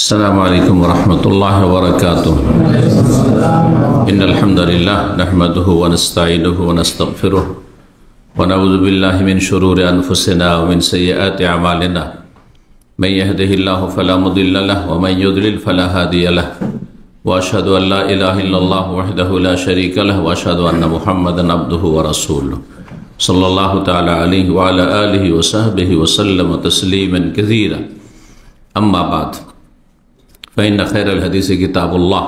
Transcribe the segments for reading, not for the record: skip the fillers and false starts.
السلام عليكم ورحمة الله وبركاته. إن الحمد لله نحمده ونستعينه ونستغفره ونعوذ بالله من شرور أنفسنا ومن سيئات أعمالنا. من يهده الله فلا مضل له ومن يضلل فلا هادي له. وأشهد أن لا إله إلا الله وحده لا شريك له وأشهد أن محمدا عبده ورسوله صلى الله تعالى عليه وعلى آله وصحبه وسلم تسليما كثيرا. أما بعد، فإن خير الحديث كتاب الله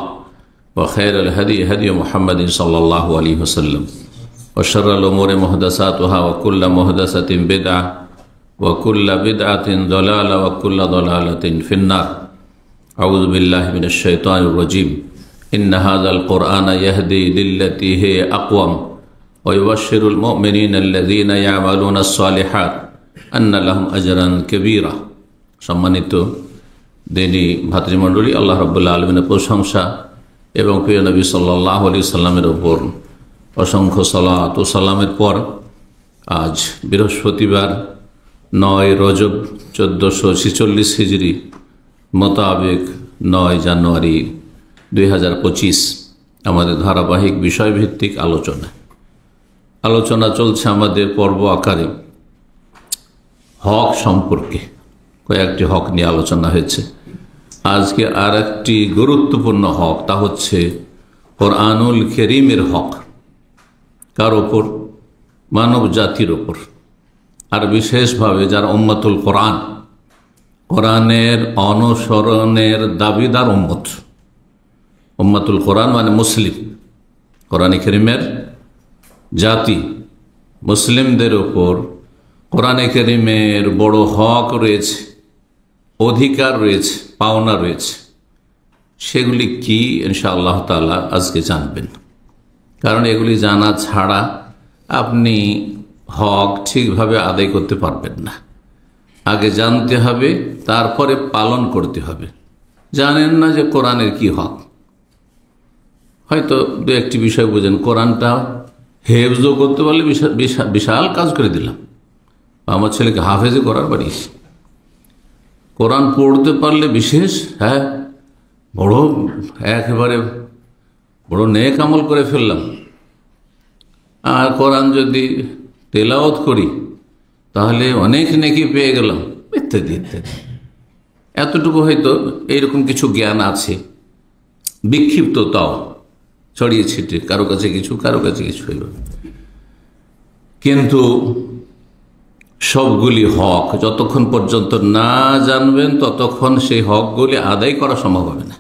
وخير الهدي هدي محمد صلى الله عليه وسلم وشر الأمور محدثاتها وكل محدثة بدعة وكل بدعة ضلالة وكل ضلالة في النار. أعوذ بالله من الشيطان الرجيم. إن هذا القرآن يهدي للتي هي أقوم ويبشر المؤمنين الذين يعملون الصالحات أن لهم أجرا كبيرا. সম্মানিত দিনী ভাতৃমণ্ডলী, আল্লাহ রাব্বুল আলামিনের প্রশংসা এবং প্রিয় নবী সাল্লাল্লাহু আলাইহি সাল্লামের উপর অসংখ্য সালাত ও সালামের পর আজ বৃহস্পতিবার 9 রজব 1446 হিজরি মোতাবেক 9 জানুয়ারি 2025 আমাদের ধারাবাহিক বিষয়ভিত্তিক আলোচনা চলছে আমাদের পর্ব আকারে হক সম্পর্কে। কয়েকটি হক নিয়ে আলোচনা হয়েছে। আজকে আর একটি গুরুত্বপূর্ণ হক, তা হচ্ছে কোরআনুল কারীমের হক। কার ওপর? মানব জাতির ওপর, আর বিশেষভাবে যারা উম্মতুল কোরআন, কোরআনের অনুসরণের দাবিদার উম্মত। উম্মতুল কোরআন মানে মুসলিম, কোরআন কারীমের জাতি, মুসলিমদের ওপর কোরআন কারীমের বড় হক রয়েছে, অধিকার রয়েছে, পাওনা রয়েছে। সেগুলি কি ইনশাআল্লাহ তাআলা আজকে জানবেন। কারণ এগুলি জানা ছাড়া আপনি হক ঠিকভাবে আদায় করতে পারবেন না। আগে জানতে হবে, তারপরে পালন করতে হবে। জানেন না যে কোরআনের কি হক, হয়তো দু একটি বিষয় বোঝেন, কোরআনটা হেফজও করতে পারলে বিশাল কাজ করে দিলাম। আমার ছেলেকে হাফেজে করার বাড়িয়েছি। কোরআন পড়তে পারলে বিশেষ, বড় একেবারে বড় নেক আমল করে ফেললাম। আর কোরআন যদি তেলাওয়াত করি তাহলে অনেক নেকি পেয়ে গেলাম, ইত্যাদি ইত্যাদি। এতটুকু হয়তো এইরকম কিছু জ্ঞান আছে, বিক্ষিপ্ত, তাও ছড়িয়ে ছিটিয়ে, কারো কাছে কিছু হইল। কিন্তু সবগুলি হক যতক্ষণ পর্যন্ত না জানবেন ততক্ষণ সেই হকগুলি আদায় করা সম্ভব হবে না।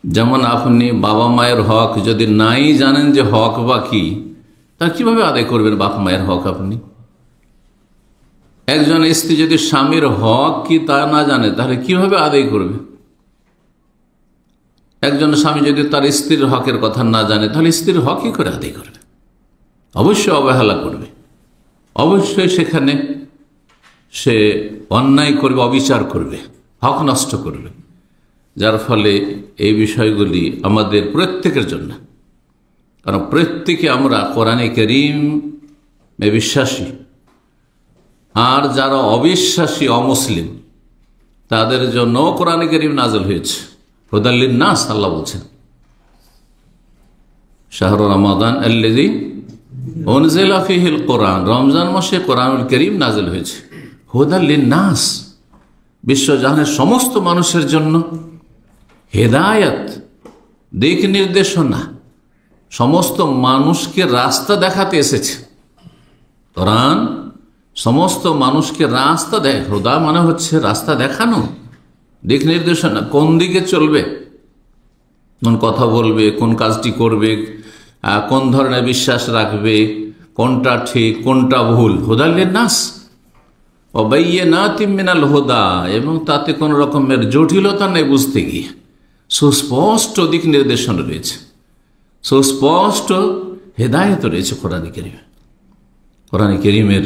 যেমন আপনি বাবা মায়ের হক যদি নাই জানেন যে হক বা কি, তা কিভাবে আদায় করবেন বাবা মায়ের হক? আপনি একজন স্ত্রী যদি স্বামীর হক কি তা না জানে তাহলে কিভাবে আদায় করবে? একজন স্বামী যদি তার স্ত্রীর হকের কথা না জানে তাহলে স্ত্রীর হক কি করে আদায় করবে? অবশ্যই অবহেলা করবে, অবশ্যই সেখানে সে অন্যায় করবে, অবিচার করবে, হক নষ্ট করবে। যার ফলে এই বিষয়গুলি আমাদের প্রত্যেকের জন্য, কারণ প্রত্যেকে আমরা কোরআনে কারীমে বিশ্বাসী। আর যারা অবিশ্বাসী, অমুসলিম, তাদের জন্য কোরআনে কারীম নাযিল হয়েছে। হুদাল লিন-নাস, আল্লাহ বলছেন শাহরু রমাদান আল্লাযী উনজিলা ফীহিল কোরআন, রমজান মাসে কোরআনুল কারীম নাযিল হয়েছে। হুদাল লিন-নাস, বিশ্বজাহানের সমস্ত মানুষের জন্য হেদায়েত, দিক নির্দেশনা, সমস্ত মানুষকে রাস্তা দেখাতে এসেছে। কোরআন সমস্ত মানুষকে রাস্তা দেয়। হুদা মানে হচ্ছে রাস্তা দেখানো, দিক নির্দেশনা, কোন দিকে চলবে, কোন কথা বলবে, কোন কাজটি করবে, কোন ধরনের বিশ্বাস রাখবে, কোনটা ঠিক কোনটা ভুল। হুদাল লিন-নাস ওয়া বায়্যিনাতিম মিনাল হুদা, এবং তাতে কোনো রকমের জটিলতা নেই বুঝতে গিয়ে। সুস্পষ্ট দিক নির্দেশনা রয়েছে, সুস্পষ্ট হেদায়েত রয়েছে কোরআন কারীমে। কোরআন কারীমের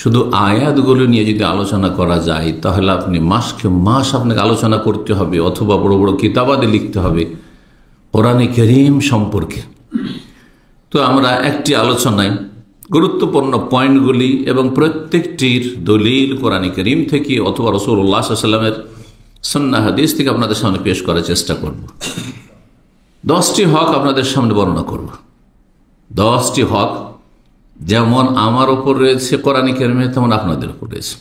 শুধু আয়াতগুলো নিয়ে যদি আলোচনা করা যায় তাহলে আপনি মাসকে মাস আপনাকে আলোচনা করতে হবে, অথবা বড় বড় কিতাবাদে লিখতে হবে কোরআন কারীম সম্পর্কে। তো আমরা একটি আলোচনায় গুরুত্বপূর্ণ পয়েন্টগুলি এবং প্রত্যেকটির দলিল কোরআন কারীম থেকে অথবা রাসূলুল্লাহ সাল্লাল্লাহু আলাইহি ওয়াসাল্লামের সুন্নাহ হাদিস থেকে আপনাদের সামনে পেশ করার চেষ্টা করব। 10টি হক আপনাদের সামনে বর্ণনা করব। 10টি হক যেমন আমার ওপর রয়েছে কোরআন কারিমে, তেমন আপনাদের উপর রয়েছে।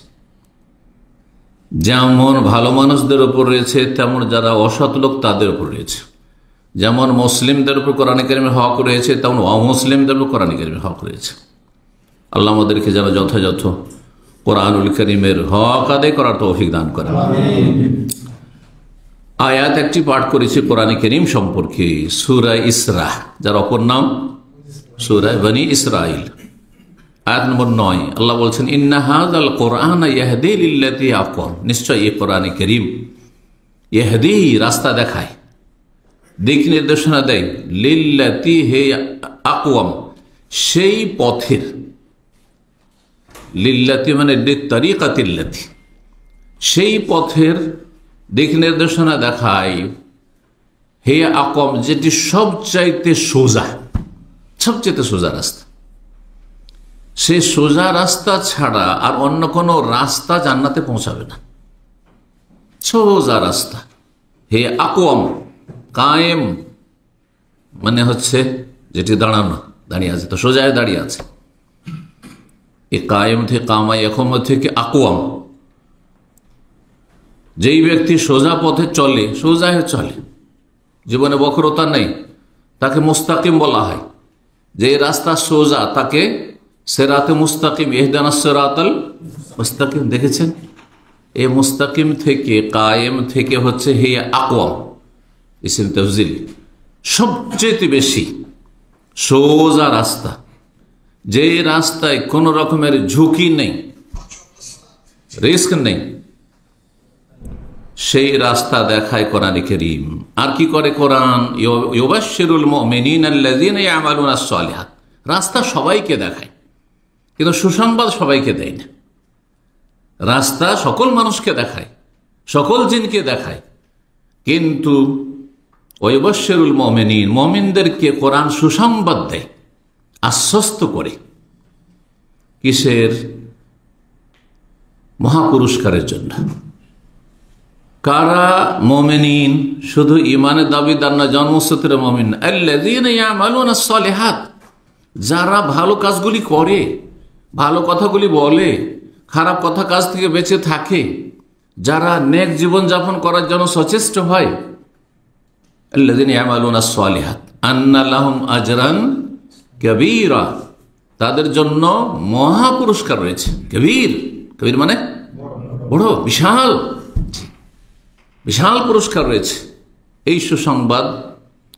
যেমন ভালো মানুষদের উপর রয়েছে, তেমন যারা অসৎ লোক তাদের উপর রয়েছে। যেমন মুসলিমদের উপর কোরআন কারিমের হক রয়েছে, তেমন অমুসলিমদের উপর কোরআন কারিমের হক রয়েছে। আল্লাহ আমাদেরকে যেন যথাযথ কোরআনুল কারিমের হক আদায় করার তৌফিক দান করেন। আয়াত একটি পাঠ করেছি কোরআন কারিম সম্পর্কে, সূরা ইসরা, যার অপর নাম সূরা বনী ইসরাইল। আয়াত নম্বর 9 আল্লাহ বলছেন, ইন্না হাযাল কুরআনা ইয়াহদি লিল্লাতী আকাম, নিশ্চয় এই কোরআন কারীম ইয়াহদি, রাস্তা দেখায়, দিক নির্দেশনা দেয়, লিল্লাতী হে আকওয়াম, সেই পথের, লিল্লাতী মানে লিত্তারিকাতিল্লাতী, সেই পথের দিক নির্দেশনা দেখায়, হে আকওয়াম, যেটি সবচাইতে সোজা, সবচাইতে সোজা রাস্তা। সে সোজা রাস্তা ছাড়া আর অন্য কোনো রাস্তা জান্নাতে পৌঁছাবে না। সোজা রাস্তা, হে আকওয়াম, কায়েম মানে হচ্ছে যেটি দাঁড়ানো, দাঁড়িয়ে আছে, তো সোজায় দাঁড়িয়ে আছে। এ কায়েম থেকে কামাই এখন থেকে আকওয়াম, যেই ব্যক্তি সোজা পথে চলে, সোজায় চলে, জীবনে বক্রতা নেই, তাকে মুস্তাকিম বলা হয়। যে রাস্তা সোজা তাকে সিরাতে মুস্তাকিম, ইহদিনাস সিরাতাল মুস্তাকিম। দেখেছেন, এই মুস্তাকিম থেকে, কায়েম থেকে হচ্ছে হে আকওয়াম, ইসম তাফজিল, সবচেয়ে বেশি সোজা রাস্তা, যে রাস্তায় কোন রকমের ঝুঁকি নেই, রিস্ক নেই, সেই রাস্তা দেখায় কোরআন কারীম। আর কি করে কোরআন? ইউবাশশিরুল মুমিনিনা আল্লাযীনা ইয়ামালুনাস সালিহাত, রাস্তা সবাইকে দেখায়, কিন্তু সুসংবাদ সবাইকে দেয় না। রাস্তা সকল মানুষকে দেখায়, সকল জিনকে দেখায়, কিন্তু ওয়াবাশশিরুল মুমিনিন, মুমিনদেরকে কোরআন সুসংবাদ দেয়, আশ্বস্ত করে। কিসের? মহাপুরস্কারের জন্য। কারা মুমিনিন? শুধু ইমানের দাবিদার না, জন্মসূত্রে মুমিন। আল্লাযীনা ইয়ামালুনাস সালিহাত, যারা ভালো কাজগুলি করে, ভালো কথাগুলি বলে, খারাপ কথা কাজ থেকে বেঁচে থাকে, যারা নেক জীবন যাপন করার জন্য সচেষ্ট হয়। আল্লাযীনা ইয়ামালুনাস সালিহাত আন্না লাহুম আজরান কাবীরা, তাদের জন্য মহা পুরস্কার রয়েছে। কবির, কবির মানে বড়, বিশাল, বিশাল পুরস্কার রয়েছে। এই সুসংবাদ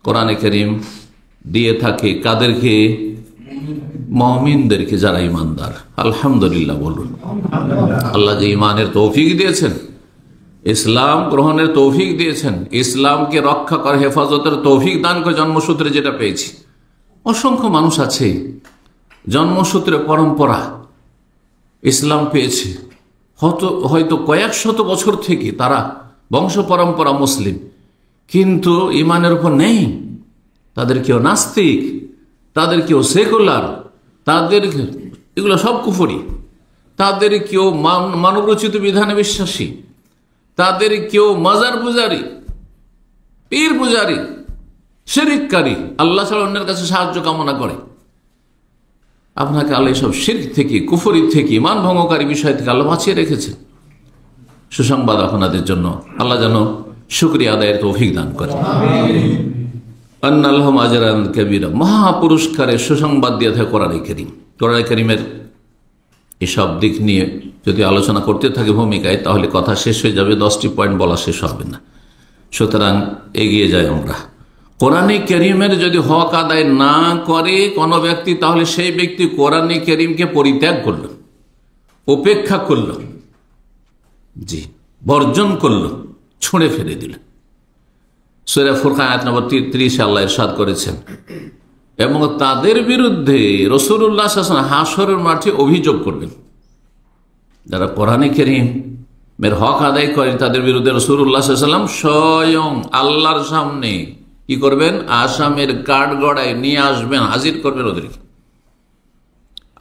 কোরআনে কারীম দিয়ে থাকে কাদেরকে? মুমিনদেরকে, যারা ইমানদার। আলহামদুলিল্লাহ বলুন। আল্লাহ যে ইমানের তৌফিক দিয়েছেন, ইসলাম গ্রহণের তৌফিক দিয়েছেন, ইসলামকে রক্ষা করে হেফাজতের তৌফিক দান করে জন্মসূত্রে যেটা পেয়েছি। অসংখ্য মানুষ আছে জন্মসূত্রে পরম্পরা ইসলাম পেয়েছে, হয়তো কয়েক শত বছর থেকে তারা বংশ পরম্পরা মুসলিম, কিন্তু ইমানের উপর নেই। তাদের কেউ নাস্তিক, তাদের কেউ সেকুলার, তাদের এগুলো সব কুফরি, তাদের কেউ মানবরচিত বিধানে বিশ্বাসী, তাদের কেউ মাজার পূজারী, পীর পূজারী, শিরককারী, আল্লাহ ছাড়া অন্যের কাছে সাহায্য কামনা করে। আপনাকে আল্লাহ সব শিরক থেকে, কুফরি থেকে, ইমান ভঙ্গকারী বিষয় থেকে আল্লাহ বাঁচিয়ে রেখেছেন। সুসংবাদ আপনাদের জন্য, আল্লাহ যেন শুকরিয়া আদায়ের তৌফিক দান করে। আন্না লাহুম আজরান কাবীরা, মহাপুরস্কারের সুসংবাদ দিয়ে থাকে কোরআনে কারীম। কোরআনে কারীমের এসব দিক নিয়ে যদি আলোচনা করতে থাকে ভূমিকায়, তাহলে কথা শেষ হয়ে যাবে, 10টি পয়েন্ট বলা শেষ হবে না। সুতরাং এগিয়ে যাই আমরা। কোরআনে কারীমের যদি হক আদায় না করে কোনো ব্যক্তি, তাহলে সেই ব্যক্তি কোরআনে কারীমকে পরিত্যাগ করল, উপেক্ষা করল, জি, বর্জন করল, ছুঁড়ে ফেলে দিল। সূরা ফুরকান আয়াত নম্বর 33 আল্লাহ ইরশাদ করেছেন, এবং তাদের বিরুদ্ধে রাসূলুল্লাহ সাল্লাল্লাহু আলাইহি ওয়াসাল্লাম হাশরের মাঠে অভিযোগ করবেন। যারা কোরআনে কারীমের হক আদায় করেন, তাদের বিরুদ্ধে রাসূলুল্লাহ সাল্লাল্লাহু আলাইহি ওয়াসাল্লাম স্বয়ং আল্লাহর সামনে কি করবেন? আসামের কাঠগড়ায় নিয়ে আসবেন, হাজির করবেন ওদেরকে।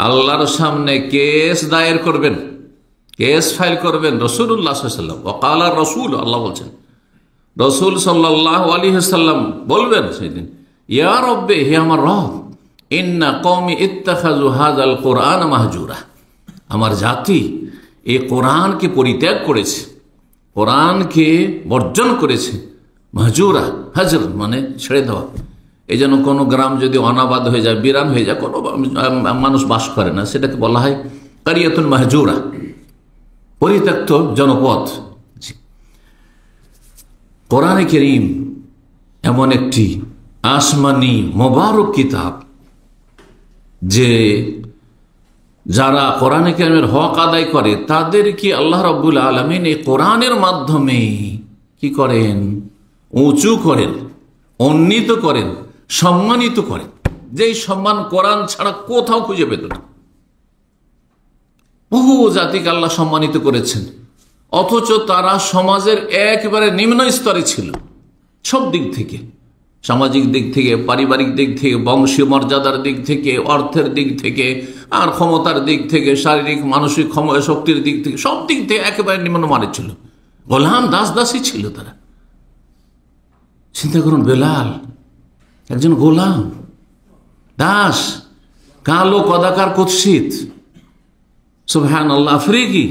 আল্লাহর সামনে কেস দায়ের করবেন, কেস ফাইল করবেন রাসূলুল্লাহ সাল্লাল্লাহু আলাইহি ওয়াসাল্লাম। ওয়াকালা রাসূল, আল্লাহ বলছেন রাসূল সাল্লাল্লাহু আলাইহি ওয়াসাল্লাম বলবেন সেদিন, ইয়া রব্বে, হে আমার রব, ইন্না কওমি ইত্তাখাযু হাযাল কুরআন মাহজুরা, আমার জাতি এই কোরআনকে পরিত্যাগ করেছে, কোরআনকে বর্জন করেছে। মাহজুরা, হাজর মানে ছেড়ে দেওয়া। এই জন্য কোনো গ্রাম যদি অনাবাদ হয়ে যায়, বিরান হয়ে যায়, কোনো মানুষ বাস করে না, সেটাকে বলা হয় কারিয়াতুন মাহজুরা, পরিত্যক্ত জনপদ। কোরআনে কারীম এমন একটি আসমানি মোবারক কিতাব যে যারা কোরআনে কারীমের হক আদায় করে তাদেরকে আল্লাহ রাব্বুল আলামিন এই কোরআনের মাধ্যমে কি করেন? উঁচু করেন, উন্নীত করেন, সম্মানিত করেন, যেই সম্মান কোরআন ছাড়া কোথাও খুঁজে পেত না। বহু জাতিকে আল্লাহ সম্মানিত করেছেন, অথচ তারা সমাজের একেবারে নিম্ন স্তরে ছিল, সব দিক থেকে, সামাজিক দিক থেকে, পারিবারিক দিক থেকে, বংশীয় মর্যাদার দিক থেকে, অর্থের দিক থেকে, আর ক্ষমতার দিক থেকে, শারীরিক মানসিক শক্তির দিক থেকে, সব দিক থেকে একেবারে নিম্নমানের ছিল। গোলাম, দাস দাসী ছিল তারা। চিন্তা করুন, বেলাল একজন গোলাম, দাস, কালো কদাকার কুৎসিত, সুবহানাল্লাহ, আফ্রিকি,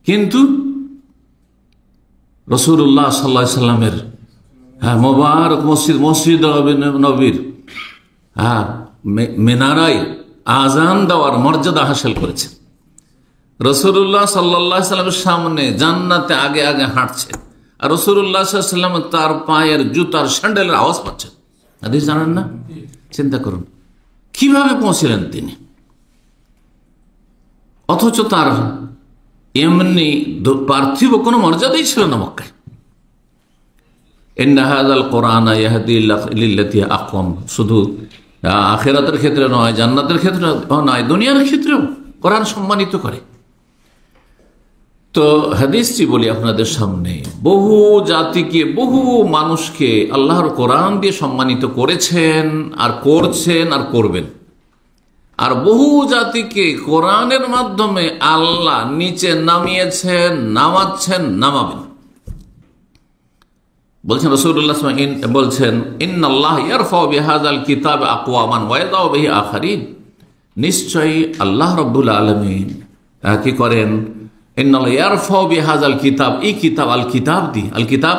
কিন্তু রাসূলুল্লাহ সাল্লাল্লাহু আলাইহি সাল্লামের মোবারক মসজিদ নবীর মিনারায় আজান দেওয়ার মর্যাদা হাসিল করেছেন। রাসূলুল্লাহ সাল্লাল্লাহু আলাইহি সাল্লামের সামনে জান্নাতে আগে আগে হাঁটছে, আর রাসূলুল্লাহ সাল্লাল্লাহু আলাইহি সাল্লাম তার পায়ের জুতার স্যান্ডেলের আওয়াজ পাচ্ছেন। হাদিস জানেন না? চিন্তা করুন কিভাবে পৌঁছিলেন তিনি, অথচ তার এমনি পার্থিব কোনো মর্যাদাই ছিল না মক্কায়। ইন্না হাযাল কুরআনা ইয়াহদি লিল্লাতী আকওয়াম, শুধু আখিরাতের ক্ষেত্রে নয়, জান্নাতের ক্ষেত্রে নয়, দুনিয়ার ক্ষেত্রেও কোরআন সম্মানিত করে। তো হাদিসটি বলি আপনাদের সামনে, বহু জাতিকে, বহু মানুষকে আল্লাহর কোরআন দিয়ে সম্মানিত করেছেন, আর করছেন, আর করবেন। আর বহু জাতিকে কোরআনের মাধ্যমে আল্লাহ নিচে নামিয়েছেন, নামাচ্ছেন, নামাবেন। বলছেন রাসূলুল্লাহ বলছেন, ইন্নাল্লাহ ইয়ারফাউ বিহাযাল কিতাব আকওয়ামান ওয়া ইয়াদাউ বিহি আখারিন, নিশ্চয়ই আল্লাহ রাব্বুল আলামিন কি করেন? ইন্নাল্লাহ ইয়ারফাউ বিহাযাল কিতাব, এই কিতাব, আল কিতাব দি, আল কিতাব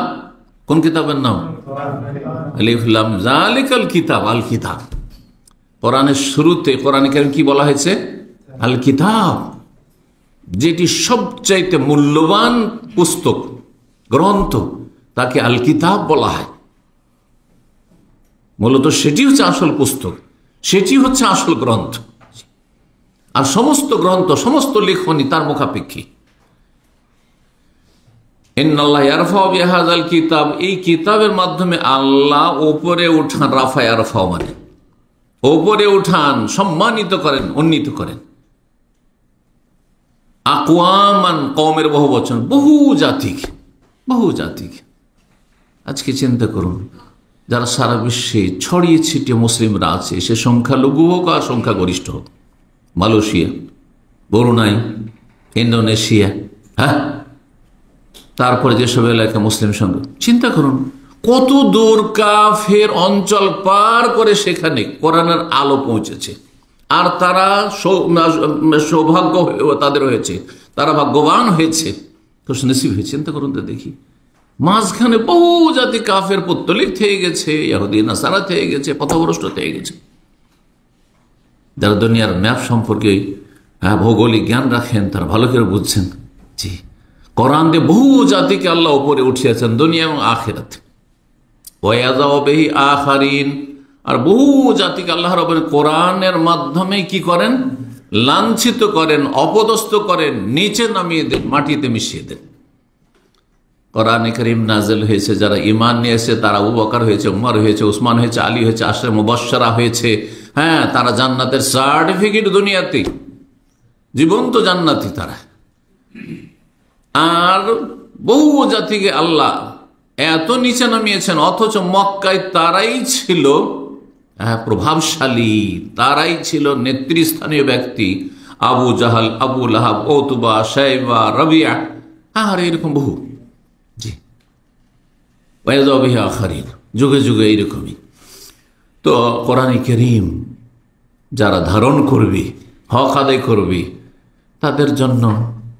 কোন কিতাবের নাম? আলিফ লাম যালিকাল কিতাব, আল কিতাব। কোরআনের শুরুতে কোরআনে কারীম কি বলা হয়েছে? আল কিতাব, যেটি সবচাইতে মূল্যবান পুস্তক, গ্রন্থ, তাকে আল কিতাব বলা হয়। মূলত সেটি হচ্ছে আসল পুস্তক, সেটি হচ্ছে আসল গ্রন্থ, আর সমস্ত গ্রন্থ, সমস্ত লেখনী তার মুখাপেক্ষী। ইন্নাল্লাহ ইয়ারফাউ বিহাযাল কিতাব, এই কিতাবের মাধ্যমে আল্লাহ উপরে উঠান, রাফা ইয়ারফাউ মানে উপরে উঠান, সম্মানিত করেন, উন্নীত করেন। আকওয়ামান, কওমের বহু বচন, বহু জাতিকে, বহু জাতিকে। আজকে চিন্তা করুন, যারা সারা বিশ্বে ছড়িয়ে ছিটিয়ে মুসলিমরা আছে, সে সংখ্যালঘু হোক আর সংখ্যাগরিষ্ঠ হোক, মালয়েশিয়া, ব্রুনাই, ইন্দোনেশিয়া, তারপরে যেসব এলাকা মুসলিম সংখ্যা, চিন্তা করুন কত দূর কাফের অঞ্চল পার করে সেখানে কোরআনের আলো পৌঁছেছে, আর তারা সৌভাগ্য তাদের হয়েছে, তারা ভাগ্যবান হয়েছে, খুশনসিব হয়েছে। চিন্তা করুন তো দেখি, মাঝখানে বহু জাতি কাফের পত্তলিক থেকে গেছে, ইহুদি নাসারা থেকে গেছে, পথভ্রষ্ট থেকে গেছে। যারা দুনিয়ার ম্যাপ সম্পর্কে ভৌগোলিক জ্ঞান রাখেন তারা ভালো করে বুঝছেন, জি, কোরআন দিয়ে বহু জাতিকে আল্লাহ উপরে উঠিয়েছেন, দুনিয়া এবং আখিরাতে। ওয়াযাউ বিহি আখারিন, আর বহু জাতিকে আল্লাহ রাব্বুল কোরআনের মাধ্যমে কি করেন? লাঞ্ছিত করেন, অপদস্থ করেন, নিচে নামিয়ে দেন, মাটিতে মিশিয়ে দেন। কোরআনে কারীম নাযিল হয়েছে, যারা ঈমান নিয়ে এসেছে তারা আবু বকর হয়েছে, উমর হয়েছে, উসমান হয়েছে, আলী হয়েছে, আশরে মুবাশশারা হয়েছে, তারা জান্নাতের সার্টিফিকেট, দুনিয়াতে জীবন্ত জান্নাতি তারা। আর বহু জাতিকে আল্লাহ এত নিচে নামিয়েছেন, অথচ মক্কায় তারাই ছিল প্রভাবশালী, তারাই ছিল নেতৃস্থানীয় ব্যক্তি, আবু জাহাল, আবু লাহাব, ওতুবা, শাইবা, রবিয়া, আর এরকম বহু। জি, যুগে যুগে এইরকমই। তো কোরআন কারীম যারা ধারণ করবে, হক আদায় করবে, তাদের জন্য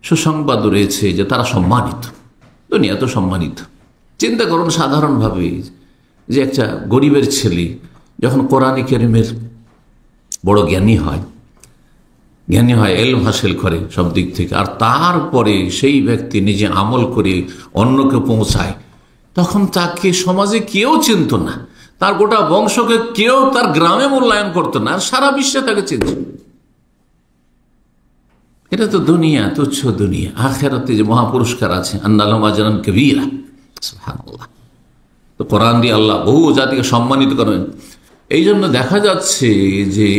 সুসংবাদ রয়েছে যে তারা সম্মানিত, দুনিয়া তো সম্মানিত। চিন্তা করুন সাধারণভাবে যে একটা গরিবের ছেলে যখন কোরআন কারীমের বড় জ্ঞানী হয়, ইলম হাসিল করে সব দিক থেকে, আর তারপরে সেই ব্যক্তি নিজে আমল করে অন্যকে পৌঁছায়, তখন তাকে সমাজে কেউ চিনত না, তার গোটা বংশকে কেউ তার গ্রামে মূল্যায়ন করতো না, আর সারা বিশ্বে তাকে চিনত। এটা তো দুনিয়া, তুচ্ছ দুনিয়া। আখিরাতে যে মহাপুরস্কার আছে, আন্নালাহুম আজরান কাবীরা, সুবহানাল্লাহ। তো কোরআন দিয়ে আল্লাহ বহু জাতিকে সম্মানিত করবেন। এই জন্য দেখা যাচ্ছে যে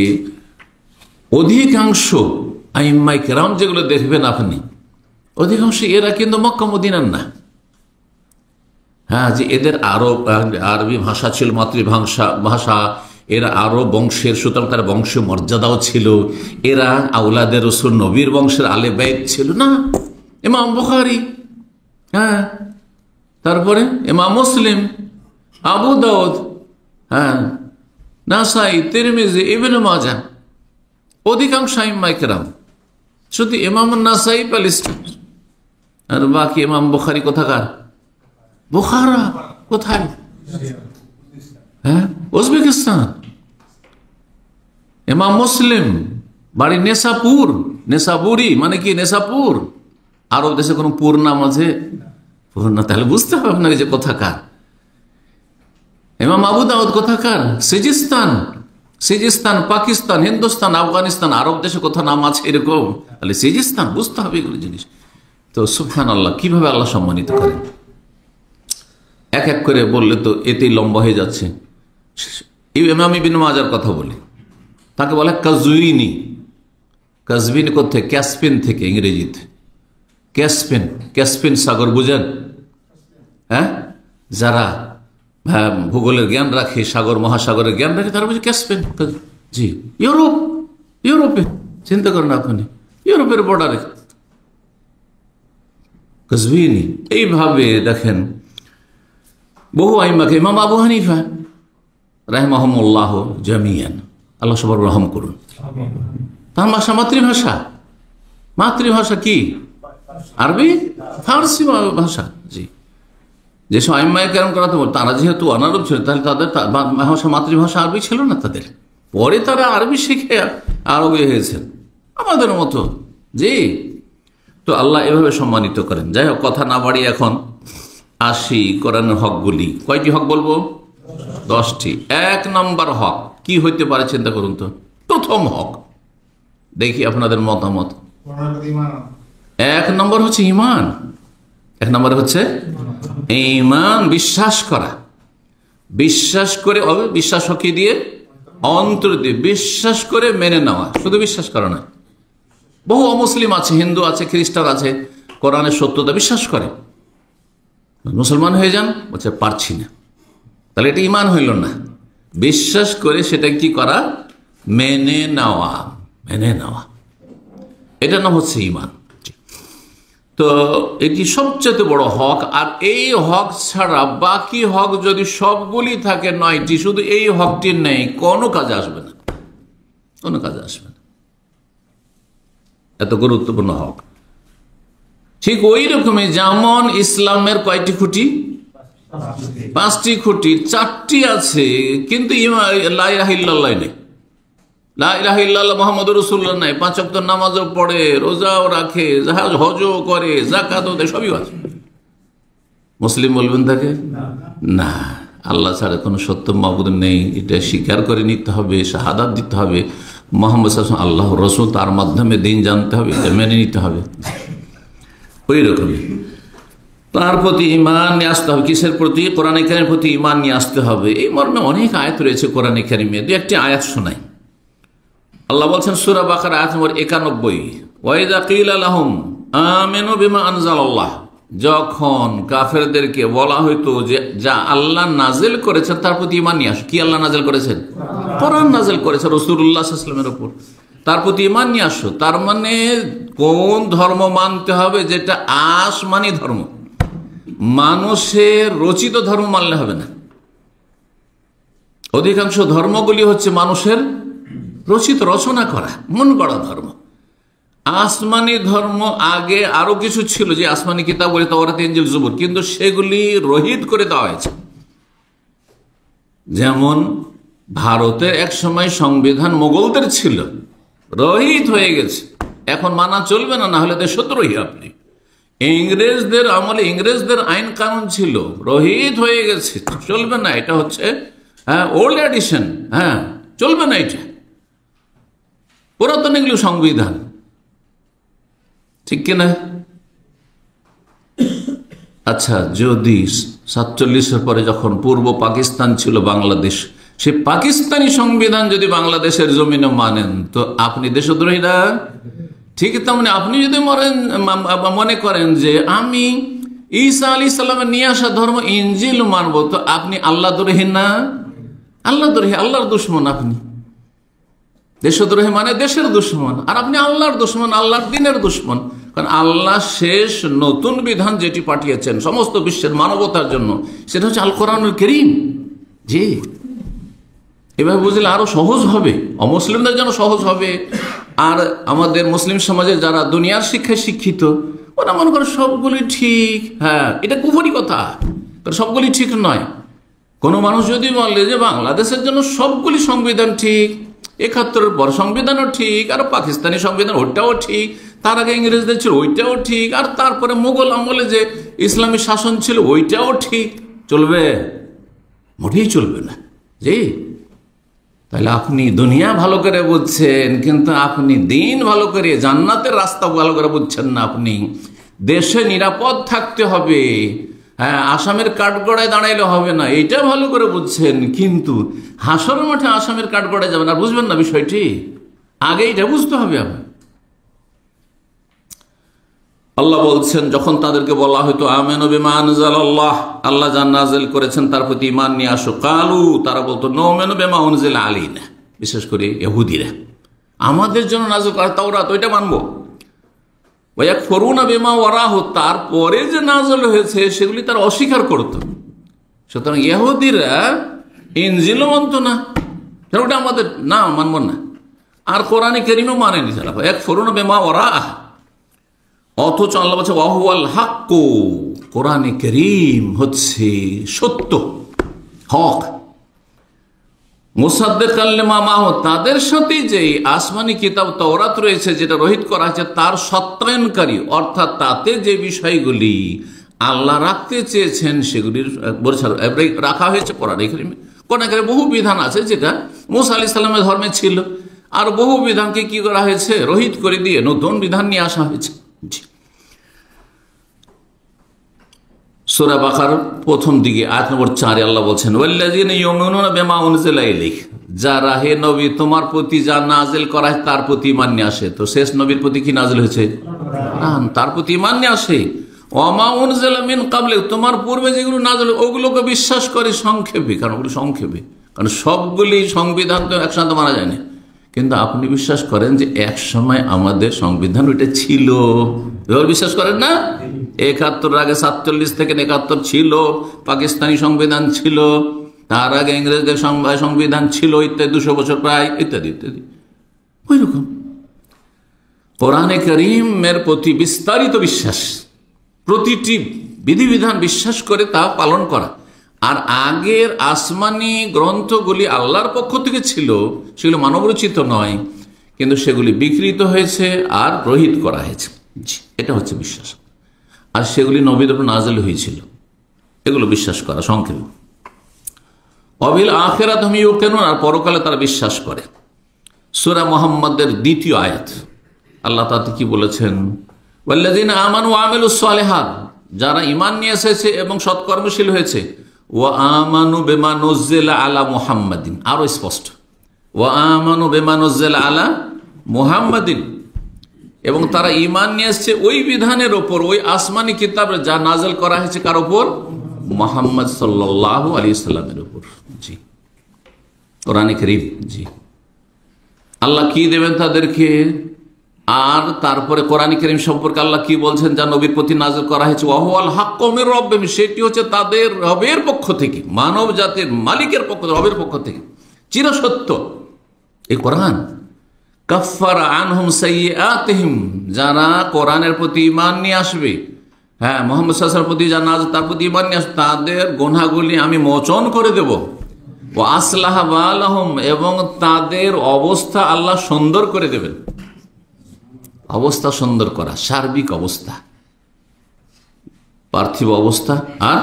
অধিকাংশ আইম্মায়ে কেরাম যেগুলো দেখবেন আপনি, অধিকাংশ এরা কিন্তু মক্কা মদিনার না। হ্যাঁ, যে এদের আরবি ভাষা ছিল মাতৃভাষা, এরা আরো বংশের, সুতরাং তার বংশীয় মর্যাদাও ছিল, এরা আওলাদের রাসূল নবীর বংশের আলে বাইত ছিল না। ইমাম বুখারী, হ্যাঁ, তারপরে ইমাম মুসলিম, আবু দাউদ, হ্যাঁ, নাসাই, তিরমিজি, ইবনে মাজাহ, অধিকাংশ আইম্মায়ে কেরাম। শুধু ইমাম নাসাই প্যালেস্টাইন, আর বাকি ইমাম বুখারী কোথাকার? বুখারা কোথায়? হ্যাঁ, উজবেকিস্তান। ইমাম মুসলিম বাড়ি নেশাপুর, নেশাপুরি মানে কি? নেশাপুর। আরব দেশে কোনো পুর নাম আছে? পুর না, তাহলে বুঝতে হবে আপনাকে যে কোথাকার। ইমাম আবু দাউদ কোথাকার? সিজিস্তান, পাকিস্তান, হিন্দুস্তান, আফগানিস্তান, আরব দেশে কোথাও নাম আছে এরকম? তাহলে সিজিস্তান, বুঝতে হবে এগুলো জিনিস। তো সুবহানাল্লাহ, কিভাবে আল্লাহ সম্মানিত করেন। এক এক করে বললে তো এতেই লম্বা হয়ে যাচ্ছে। ইমাম ইবনে মাজার কথা বলি, তাকে বলে কাজউইনি। কাজবিন কোথায়? ক্যাসপিয়ান থেকে, ইংরেজিতে ক্যাসপিয়ান সাগর বুঝেন? হ্যাঁ, যারা ভূগোলের জ্ঞান রাখে, সাগর মহাসাগরের জ্ঞান রাখে, তারা বুঝে ক্যাসপিয়ান। জি, ইউরোপে চিন্তা করেন আপনি, ইউরোপের বর্ডারে কাজউইনি। এইভাবে দেখেন বহু আইম্মাকে, ইমাম আবু হানিফা রাহিমাহুমুল্লাহ জামিয়ান, আল্লাহ সবার রহম করুন। তার ভাষা মাতৃভাষা কি? আরবি, ফার্সি ভাষা। জি, যেসব আইম্মায়ে কেরাম করাতে বল, তারা যেহেতু অনারব ছিল, তাহলে তাদের ভাষা, মাতৃভাষা আরবি ছিল না তাদের। পরে তারা আরবি শিখে আরবি হয়েছেন আমাদের মতো। জি, তো আল্লাহ এভাবে সম্মানিত করেন। যাই হোক, কথা না বাড়িয়ে এখন আসি কোরআনের হকগুলি। কয়টি হক বলবো? 10টি। 1 নম্বর হক কি হইতে পারে চিন্তা করুন তো। প্রথম হক দেখি আপনাদের মতামত। 1 নম্বর হচ্ছে ঈমান। 1 নম্বর হচ্ছে ঈমান, বিশ্বাস করা। বিশ্বাস করে, বিশ্বাস হকি দিয়ে, অন্তর দিয়ে বিশ্বাস করে মেনে নেওয়া। শুধু বিশ্বাস করা না। বহু অমুসলিম আছে, হিন্দু আছে, খ্রিস্টান আছে, কোরআনের সত্যতা বিশ্বাস করে, মুসলমান হয়ে যান, বলছে পারছি না, তাহলে এটা ঈমান হইল না। বিশ্বাস করে সেটা কি করা? মেনে নেওয়া। এটা নাম হচ্ছে ঈমান। তো এটি সবচেয়ে বড় হক। আর এই হক ছাড়া বাকি হক যদি সবগুলি থাকে 9টি, শুধু এই হকটি নেই, কোনো কাজে আসবে না, এত গুরুত্বপূর্ণ হক। ঠিক ওই রকমই যেমন ইসলামের কয়টি খুঁটি? 5টি খুঁটি, 4টি আছে, কিন্তু লা ইলাহা ইল্লাল্লাহ নেই, লা ইলাহা ইল্লাল্লাহ মুহাম্মাদুর রাসূলুল্লাহ নাই। 5 ওয়াক্ত নামাজও পড়ে, রোজাও রাখে, হজও করে, যাকাতও দেয়, সবই আছে। মুসলিম বলবেন তাকে? না, আল্লাহ ছাড়া কোনো সত্য মাবুদ নেই, এটা স্বীকার করে নিতে হবে, শাহাদাত দিতে হবে, মুহাম্মদ সাল্লাল্লাহু আলাইহি ওয়াসাল্লাম আল্লাহর রাসূল, তার মাধ্যমে দিন জানতে হবে, এটা মেনে নিতে হবে। ওই রকমই তার প্রতি ঈমান নিয়ে আসতে হবে। কিসের প্রতি? কোরআন কারীমের প্রতি ঈমান নিয়ে আসতে হবে। এই মর্মে অনেক আয়াত রয়েছে কোরআন কারীমে। দুই একটি আয়াত শোনাই। আল্লাহ বলছেন সূরা বাকারা আয়াত নম্বর 91, ওয়াইযা কিলা লাহুম আমিনু বিমা আনজালাল্লাহ, যখন কাফেরদেরকে বলা হইতো যে যা আল্লাহ নাজিল করেছেন তার প্রতি ঈমান নিয়ে আসো। কি আল্লাহ নাজিল করেছেন? কোরআন নাজিল করেছে রাসূলুল্লাহ সাল্লাল্লাহু আলাইহি ওয়াসাল্লামের উপর। তার প্রতি ঈমান নিয়ে আসো। তার মানে কোন ধর্ম মানতে হবে? যেটা আসমানি ধর্ম, মানুষের রচিত ধর্ম মানলে হবে না। অধিকাংশ ধর্মগুলি হচ্ছে মানুষের রচিত, রচনা করা, মন গড়া ধর্ম। আসমানি ধর্ম আগে আরো কিছু ছিল, যে আসমানি কিতাব বলে তাওরাত, ইনজিল, জবুর, কিন্তু সেগুলি রহিত করে দেওয়া হয়েছে। যেমন ভারতের এক সময় সংবিধান মোগলদের ছিল, রহিত হয়ে গেছে, এখন মানা চলবে না, না হলে দেশদ্রোহী আপনি। ইংরেজদের আমলে ইংরেজদের আইন কানুন ছিল, রহিত হয়ে গেছে, চলবে না, এটা হচ্ছে ওল্ড এডিশন, চলবে না, এটা পুরাতন এগুলো সংবিধান, ঠিক কিনা? আচ্ছা, যদি 47-এর পরে যখন পূর্ব পাকিস্তান ছিল বাংলাদেশ, সে পাকিস্তানি সংবিধান যদি বাংলাদেশের জমিনে মানেন তো আপনি দেশদ্রোহী না? ঠিক তেমনি আপনি যদি মনে করেন যে আমি ঈসা আলাইহিস সালামের নিয়ে আসা ধর্ম ইনজিল মানবো, তো আপনি আল্লাহ দ্রোহী না? আল্লাহ দ্রোহী, আল্লাহর দুশমন আপনি। দেশদ্রোহী মানে দেশের দুশমন, আর আপনি আল্লাহর দুশমন, আল্লাহর দ্বীনের দুশমন। কারণ আল্লাহ শেষ নতুন বিধান যেটি পাঠিয়েছেন সমস্ত বিশ্বের মানবতার জন্য, সেটা হচ্ছে আল কোরআনুল কারীম। জি, এভাবে বুঝলে আরো সহজ হবে, অমুসলিমদের জন্য সহজ হবে। আর আমাদের মুসলিম সমাজে যারা দুনিয়ার শিক্ষায় শিক্ষিত, ওরা মনে করে সবগুলি ঠিক। এটা কুফরি কথা, সবগুলি ঠিক নয়। কোনো মানুষ যদি বলে যে বাংলাদেশের জন্য সবগুলি সংবিধান ঠিক, 71-এর পর সংবিধানও ঠিক, আর পাকিস্তানি সংবিধান ওইটাও ঠিক, তার আগে ইংরেজদের ছিল ওইটাও ঠিক, আর তারপরে মুঘল আমলে যে ইসলামী শাসন ছিল ওইটাও ঠিক, চলবে? মোটেই চলবে না। জি, তাহলে আপনি দুনিয়া ভালো করে বুঝছেন, কিন্তু আপনি দিন ভালো করে, জান্নাতের রাস্তা ভালো করে বুঝছেন না। আপনি দেশে নিরাপদ থাকতে হবে, আসামের কাঠগড়ায় দাঁড়াইলে হবে না, এইটা ভালো করে বুঝছেন, কিন্তু হাসরের মাঠে আসামের কাঠগড়ায় যাবেন, আর বুঝবেন না বিষয়টি, আগে এটা বুঝতে হবে আপনার। আল্লাহ বলছেন, যখন তাদেরকে বলা হয়তো আমেনু বিমা আনজালাল্লাহ, আল্লাহ যা নাযিল করেছেন তার প্রতি ঈমান নিয়ে আসো, কালু, তারা বলতো নুমিনু বিমা উনজিলা আলাইনা, বিশেষ করে ইহুদিরা, আমাদের জন্য নাযিল করা তাওরাত ওইটা মানবো। ওয়া ইয়াকফুরুনা বিমা ওয়ারাহু, তারপরে যে নাযিল হয়েছে সেগুলি তারা অস্বীকার করত। সুতরাং ইহুদিরা ইনজিল মানত না, ওটা আমাদের না, মানব না। আর কোরআনে কারীমও মানেনি তারা, ইয়াকফুরুনা বিমা ওয়ারাহু। অথচ আল্লাহ বলছে ওয়াহুয়াল হাক্কু, কোরআনে কারীম হচ্ছে সত্য, হক। মুসাদ্দিকাল লিমা মাহু, তাদের সাথে যে আসমানি কিতাব তাওরাত রয়েছে যেটা রহিত করা হয়েছে তার সত্যায়নকারী, অর্থাৎ তাতে যে বিষয়গুলি আল্লাহ রাখতে চেয়েছেন সেগুলির রাখা হয়েছে কোরআনে কারীমে। কোরআনে কারীমে বহু বিধান আছে যেটা মুসা আলাইহিস সালামের ধর্মে ছিল, আর বহু বিধানকে কি করা হয়েছে? রহিত করে দিয়ে নতুন বিধান নিয়ে আসা হয়েছে। সূরা বাকারার প্রথম দিকে আয়াত নম্বর 4 আল্লাহ বলছেন, ওয়াল্লাযীনা ইউমিনুনা বিমা উনজিলা ইলাইক, যারা হে নবী তোমার প্রতি যা নাযিল করা হয় তার প্রতি ঈমান নিয়ে আসে। তো শেষ নবীর প্রতি কি নাযিল হয়েছে? কোরআন, তার প্রতি ঈমান নিয়ে আসে। ওয়া মা উনজিলা মিন ক্বাবলিক, তোমার পূর্বে যেগুলো নাযিল ওগুলোকে বিশ্বাস করে সংক্ষেপে, কারণ ওগুলো সংক্ষেপে, কারণ সবগুলি সংবিধান তো একসাথে মানা যায় না। কিন্তু আপনি বিশ্বাস করেন যে এক সময় আমাদের সংবিধান ওইটা ছিল, এবার বিশ্বাস করেন না? 71 আগে 47 থেকে 71 ছিল, পাকিস্তানি সংবিধান ছিল, তার আগে ইংরেজদের সংবিধান ছিল, ইত্যাদি 200 বছর প্রায়, ইত্যাদি ইত্যাদি। ওই রকম কোরআনে কারীমের প্রতি বিস্তারিত বিশ্বাস, প্রতিটি বিধিবিধান বিশ্বাস করে তা পালন করা। আর আগের আসমানি গ্রন্থগুলি আল্লাহর পক্ষ থেকে ছিল, সেগুলো মানবরচিত নয়, কিন্তু সেগুলি বিকৃত হয়েছে আর রহিত করা হয়েছে, এটা হচ্ছে বিশ্বাস। আর সেগুলি নবীদের উপর নাযিল হয়েছিল, এগুলো বিশ্বাস করা সংক্ষেপে। অবিল আখিরাত হুম ইউকিনুন, আর পরকালে তারা বিশ্বাস করে। সূরা মুহাম্মাদের 2য় আয়াত আল্লাহ তাতে কি বলেছেন? ওয়াল্লাযীনা আমানু ওয়া আমিলুস সালিহাত, যারা ঈমান নিয়ে এসেছে এবং সৎকর্মশীল হয়েছে। ওয়া আমানু বিমা নুযিলা আলা মুহাম্মাদিন, আরো স্পষ্ট, ওয়া আমানু বিমা নুযিলা আলা মুহাম্মাদিন, এবং তারা ঈমান নিয়ে এসেছে ওই বিধানের ওপর, ওই আসমানি কিতাবে যা নাযিল করা হয়েছে কার ওপর? মুহাম্মদ সাল্লাল্লাহু আলাইহি সাল্লামের উপর। জি, কোরআনে কারীম। জি, আল্লাহ কি দেবেন তাদেরকে। আর তারপরে কোরআন কারীম সম্পর্কে আল্লাহ কি বলছেন, যা নবীর প্রতি নাযিল করা হয়েছে, ওয়াহুয়াল হাক্কু মির রাব্বিহিম, সেটি হচ্ছে তাদের রবের পক্ষ থেকে, মানব জাতির মালিকের পক্ষ থেকে, রবের পক্ষ থেকে চিরসত্য এই কোরআন। কাফফারা আনহুম সাইয়্যাতিহিম, যারা কোরআনের প্রতি ঈমান নিয়ে আসবে, হ্যাঁ মুহাম্মদ সাল্লাল্লাহু আলাইহি ওয়াসাল্লামের প্রতি যারা তার প্রতি ঈমান নিয়ে আসবে, তাদের গুনাহগুলি আমি মোচন করে দেব। ওয়া আসলাহা বালাহুম, এবং তাদের অবস্থা আল্লাহ সুন্দর করে দেবেন। অবস্থা সুন্দর করা, সার্বিক অবস্থা, পার্থিব অবস্থা আর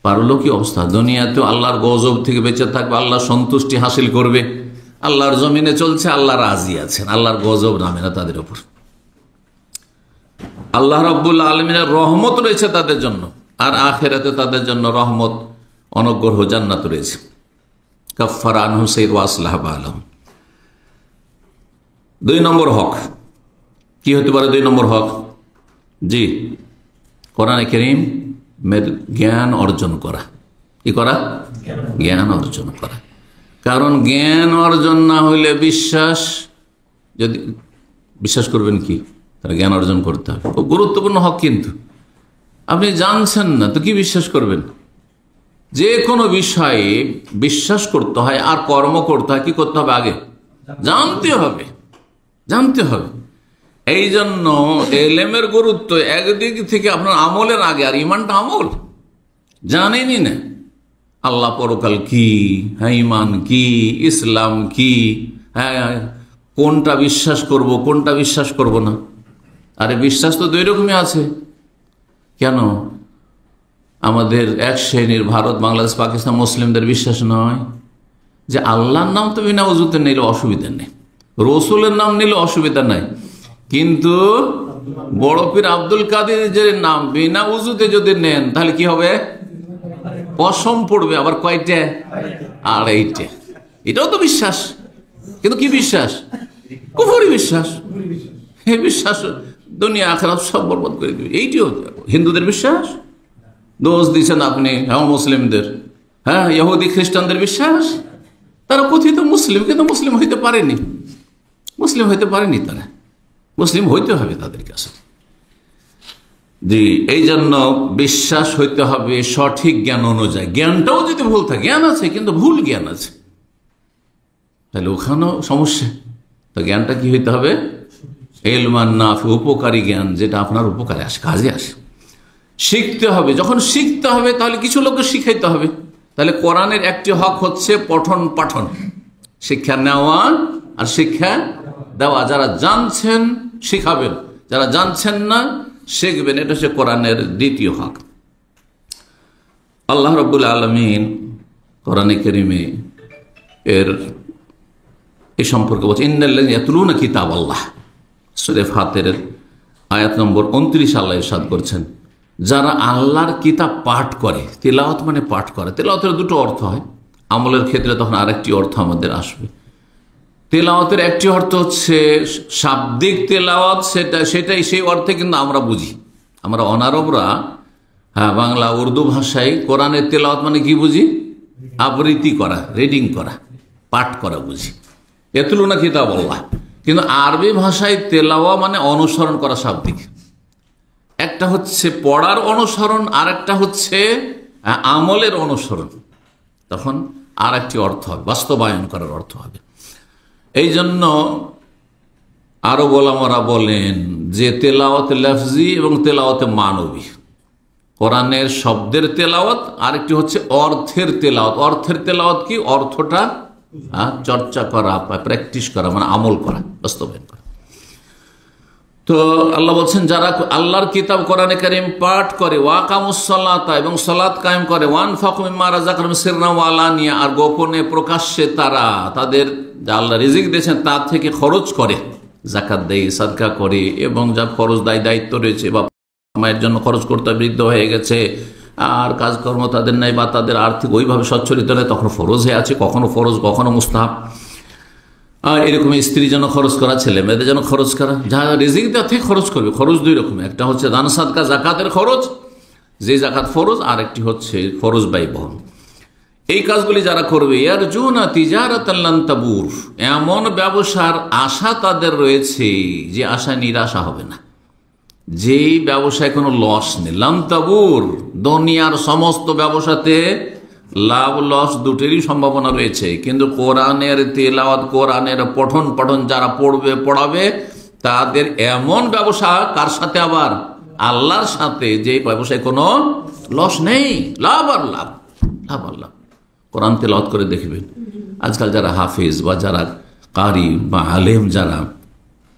পারলৌকিক অবস্থা। দুনিয়াতেও আল্লাহর গজব থেকে বেঁচে থাকবে, আল্লাহর সন্তুষ্টি হাসিল করবে, আল্লাহর জমিনে চলছে, আল্লাহ রাজি আছেন, আল্লাহর গজব নামে না তাদের উপর। আল্লাহ রাব্বুল আলামিনের রহমত রয়েছে তাদের জন্য, আর আখিরাতে তাদের জন্য রহমত, অনুগ্রহ, জান্নাত রয়েছে। কাফফারা আনহুম সাইয়্যাতিহিম ওয়া আসলাহা বালাহুম। 2 নম্বর হক কি হতে পারে? 2 নম্বর হক, জি, কোরআনে কারীমের জ্ঞান অর্জন করা। কি করা? জ্ঞান অর্জন করা। কারণ জ্ঞান অর্জন না হইলে বিশ্বাস, যদি বিশ্বাস করবেন কি, তাহলে জ্ঞান অর্জন করতে হবে। খুব গুরুত্বপূর্ণ হক, কিন্তু আপনি জানছেন না তো কি বিশ্বাস করবেন? যে কোনো বিষয়ে বিশ্বাস করতে হয় আর কর্ম করতে হয়, কি করতে হবে? আগে জানতে হবে, জানতে হবে। এই জন্য এলেমের গুরুত্ব একদিক থেকে আপনার আমলের আগে, আর ইমানটা আমল, জানেনই না আল্লাহ পরকাল কি, হ্যাঁ ইমান কি, ইসলাম কি, হ্যাঁ কোনটা বিশ্বাস করব, কোনটা বিশ্বাস করব না। আরে বিশ্বাস তো 2 রকমই আছে। কেন আমাদের এক শ্রেণীর ভারত, বাংলাদেশ, পাকিস্তান মুসলিমদের বিশ্বাস নয় যে আল্লাহর নাম তো বিনা ওযুতে নিলে অসুবিধা নেই, রসুলের নাম নিলে অসুবিধা নাই, কিন্তু বড় পীর আব্দুল কাদের যে নাম বিনা ওযুতে যদি নেন তাহলে কি হবে? কসম পড়বে। আবার কয়টা? 2.5টা। এটাও তো বিশ্বাস, কিন্তু কি বিশ্বাস? কুফরি বিশ্বাস। এই বিশ্বাস দুনিয়া আখিরাত সব বরবাদ করে দিবে। এইটিও হিন্দুদের বিশ্বাস। দোষ দিচ্ছেন আপনি হ্যাঁ মুসলিমদের, হ্যাঁ ইহুদি খ্রিস্টানদের বিশ্বাস। তারা কথিত মুসলিম, কিন্তু মুসলিম হইতে পারেনি, মুসলিম হইতে পারেনি। তারা মুসলিম হইতে হবে তাদের কাছে। জি, এই জন্য বিশ্বাস হইতে হবে সঠিক জ্ঞান অনুযায়ী। জ্ঞানটাও যদি ভুল থাকে, জ্ঞান আছে কিন্তু ভুল জ্ঞান আছে, তাহলে ওখানেও সমস্যা। তো জ্ঞানটা কি হইতে হবে? ইলমান নাফি, উপকারী জ্ঞান, যেটা আপনার উপকারে আসে, কাজে আসে। শিখতে হবে, যখন শিখতে হবে তাহলে কিছু লোককে শিখাইতে হবে। তাহলে কোরআনের একটি হক হচ্ছে পঠন পাঠন, শিক্ষা নেওয়া আর শিক্ষা দেওয়া। যারা জানছেন শিখাবেন, যারা জানছেন না শিখবেন, এটা হচ্ছে কোরআনের দ্বিতীয় হক। আল্লাহ রাব্বুল আলামিন কোরআনে কারীমে এর এই সম্পর্কে বলছে, ইন্নাল্লাযীনা ইয়াতলুনা কিতাবাল্লাহ, সূরা ফাতিরের আয়াত নম্বর 29 আল্লাহ ইরশাদ করছেন, যারা আল্লাহর কিতাব পাঠ করে। তিলাওয়াত মানে পাঠ করে। তিলাওয়াতের 2টো অর্থ হয়, আমলের ক্ষেত্রে তখন আরেকটি অর্থ আমাদের আসবে। তেলাওয়াতের একটি অর্থ হচ্ছে শাব্দিক তেলাওয়াত, সেটাই সেই অর্থে কিন্তু আমরা বুঝি। আমরা অনারবরা হ্যাঁ বাংলা উর্দু ভাষায় কোরআনের তেলাওয়াত মানে কি বুঝি? আবৃত্তি করা, রিডিং করা, পাঠ করা বুঝি, ইয়াতলুনা কিতাবাল্লাহ। কিন্তু আরবি ভাষায় তেলাওয়া মানে অনুসরণ করা শাব্দিক। একটা হচ্ছে পড়ার অনুসরণ, আর একটা হচ্ছে আমলের অনুসরণ। তখন আর একটি অর্থ হবে, বাস্তবায়ন করার অর্থ হবে। এই জন্য আরো ওলামারা বলেন যে তেলাওয়াত লফজি এবং তেলাওয়াত মানবী, কোরআনের শব্দের তেলাওয়াত, আরেকটি হচ্ছে অর্থের তেলাওয়াত। অর্থের তেলাওয়াত কি? অর্থটা চর্চা করা, প্র্যাকটিস করা, মানে আমল করা, বাস্তবায়ন করা। তো আল্লাহ বলছেন যারা আল্লাহর কিতাব কোরআনে কারীম পাঠ করে, ওয়াকামুস সালাতা, এবং সালাত কায়েম করে, ওয়ানফাকু মিম্মা রাযাকনাহুম সিররান ওয়া আলানিয়া, আর গোপনে প্রকাশ্যে তারা তাদের যা আল্লাহ রিজিক দিয়েছেন তার থেকে খরচ করে, যাকাত দেয়, সাদকা করে, এবং যা ফরজ দায়িত্ব রয়েছে বা মায়ের জন্য খরচ করতে বৃদ্ধ হয়ে গেছে আর কাজকর্ম তাদের নাই, বা তাদের আর্থিক ওইভাবে সচ্ছলিত নেই, তখন ফরজ হয়ে আছে, কখনো ফরজ কখনো মুস্তাহাব। এরকম স্ত্রীর জন্য খরচ করা, ছেলে মেয়েদের জন্য খরচ করা, যা রিজিক দেওয়া থেকে খরচ করবে। খরচ 2 রকম, একটা হচ্ছে দান সাদকা জাকাতের খরচ, যে জাকাত ফরজ, আর একটি হচ্ছে ফরজ ব্যয় বহন। এই কাজগুলি যারা করবে ইয়ারজুনা তিজারাতান লান তাবুর, এমন ব্যবসার আশা তাদের রয়েছে যে আশা নিরাশা হবে না, যেই ব্যবসায় কোনো লস নেই। লান তাবুর, দুনিয়ার সমস্ত ব্যবসাতে লাভ লস দুটোরই সম্ভাবনা রয়েছে, কিন্তু কোরআনের তেলাওয়াত, কোরআনের পঠন যারা পড়াবে তাদের এমন ব্যবসা, কার সাথে? আবার আল্লাহর সাথে, যে ব্যবসায় কোনো লস নেই, লাভ আর লাভ, লাভ আর লাভ। কোরআন তেলাওয়াত করে দেখবেন, আজকাল যারা হাফিজ বা যারা কারি বা আলেম যারা,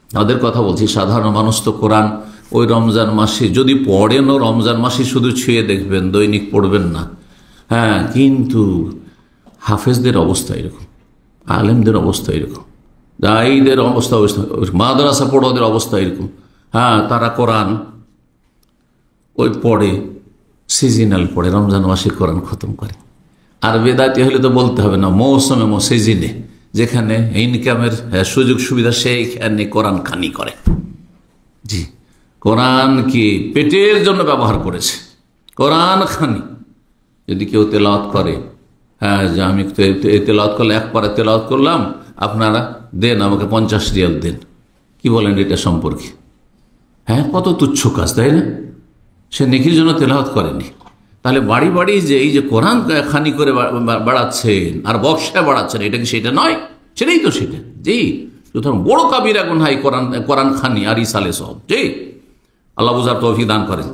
তাদের কথা বলছি, সাধারণ মানুষ তো কোরআন ওই রমজান মাসে যদি পড়েনও, রমজান মাসে শুধু ছুঁয়ে দেখবেন, দৈনিক পড়বেন না। হ্যাঁ, কিন্তু হাফেজদের অবস্থা এরকম, আলেমদের অবস্থা এরকম, দায়ীদের অবস্থা, মাদ্রাসা পড়ুয়াদের অবস্থা এরকম। হ্যাঁ, তারা কোরআন ওই পড়ে, সিজনাল পড়ে, রমজান মাসে কোরআন খতম করে। আর বেদাতি হলে তো বলতে হবে না, মৌসুমে সিজনে যেখানে ইনকামের সুযোগ সুবিধা সেইখানে কোরআন খানি করে। জি, কোরআন কি পেটের জন্য ব্যবহার করেছে, কোরআন খানি। যদি কেউ তেলাওয়াত করে, হ্যাঁ, যে আমি তেলাওয়াত করলে, এক পারা তেলাওয়াত করলাম, আপনারা দেন আমাকে 50 রিয়াল দেন, কি বলেন এটা সম্পর্কে? হ্যাঁ, কত তুচ্ছ কাজ, তাই না? সে নেকির জন্য তেলাওয়াত করেনি। তাহলে বাড়ি বাড়ি যে এই যে কোরআন খানি করে বাড়াচ্ছেন আর বক্সায় বাড়াচ্ছেন, এটা কি সেটা নয়? সেটাই তো সেটা। জি, সুতরাং বড় কাবিরা গুনাহ কোরআন খানি আর ইসালে সব। জি, আল্লাহ বুঝার তৌফিক দান করেন।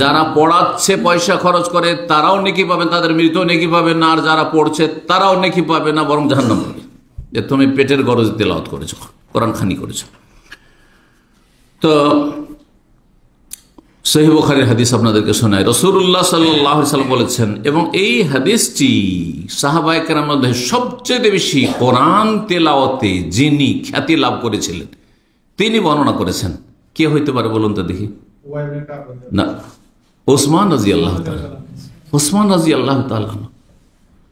যারা পড়াচ্ছে, পয়সা খরচ করে, তারাও নেকি পাবেন, তাদের মৃত নেকি পাবেন না, আর যারা পড়ছে তারাও নেকি পাবে না, বরং জাহান্নাম পাবে, যে তুমি পেটের গরজে তেলাওয়াত করেছো, কোরআন খানি করেছো। তো সহিহ বুখারীর হাদিস আপনাদেরকে শোনায়, রাসূলুল্লাহ সাল্লাল্লাহু আলাইহি ওয়াসাল্লাম বলেছেন, এবং এই হাদিসটি সাহাবায়ে কেরামের মধ্যে সবচেয়ে বেশি কোরআন তেলাওয়াতে যিনি খ্যাতি লাভ করেছিলেন তিনি বর্ণনা করেছেন। কে হইতে পারে বলুন তো দেখি? না, ওসমান রাদিয়াল্লাহু তাআলা। ওসমান রাদিয়াল্লাহু তাআলা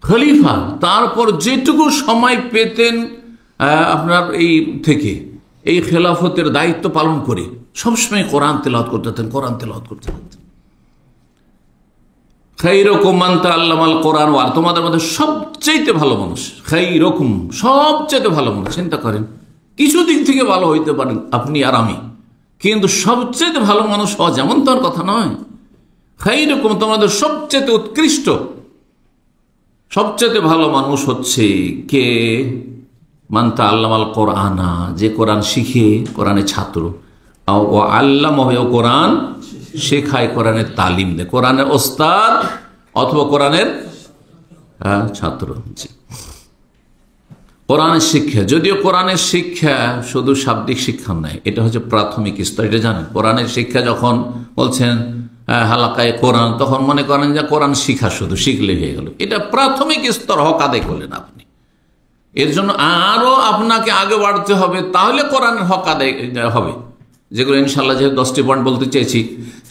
খলিফা, তারপর যেটুকু সময় পেতেন আপনার এই থেকে, এই খেলাফতের দায়িত্ব পালন করে সবসময় কোরআন তেলাওয়াত করতেন, কোরআন তেলাওয়াত করতে থাকতেন। খায়রুকুম মান তাআল্লামাল কোরআন, আর তোমাদের মধ্যে সবচেয়ে ভালো মানুষ, খায়রুকুম, সবচেয়ে ভালো মানুষ। চিন্তা করেন, কিছু দিক থেকে ভালো হইতে পারেন আপনি আর আমি, কিন্তু সবচেয়ে ভালো মানুষ হওয়া যেমন তার কথা নয়। খায়রুকুম, তোমাদের সবচেয়ে উৎকৃষ্ট, সবচেয়ে ভালো মানুষ হচ্ছে কে? মান তাআল্লামাল কোরআনা, যে কোরআন শিখে, কোরআনের ছাত্র, ও আল্লামাহু, কোরআন শেখায়, কোরআনের তালিম দেয়, কোরআনের ওস্তাদ অথবা কোরআনের ছাত্র। কোরআনের শিক্ষা, যদিও কোরআনের শিক্ষা শুধু শাব্দিক শিক্ষা নয়, এটা হচ্ছে প্রাথমিক স্তর, এটা জানেন। কোরআনের শিক্ষা যখন বলছেন হালাকায়ে কোরআন, তখন মনে করেন যে কোরআন শিখা শুধু শিখলে হয়ে গেল, এটা প্রাথমিক স্তর হক আদায় করলেন আপনি। এর জন্য আরো আপনাকে আগে বাড়তে হবে, তাহলে কোরআনের হক আদায় হবে। যেগুলো ইনশাল্লাহ, যেহেতু 10টি পয়েন্ট বলতে চেয়েছি,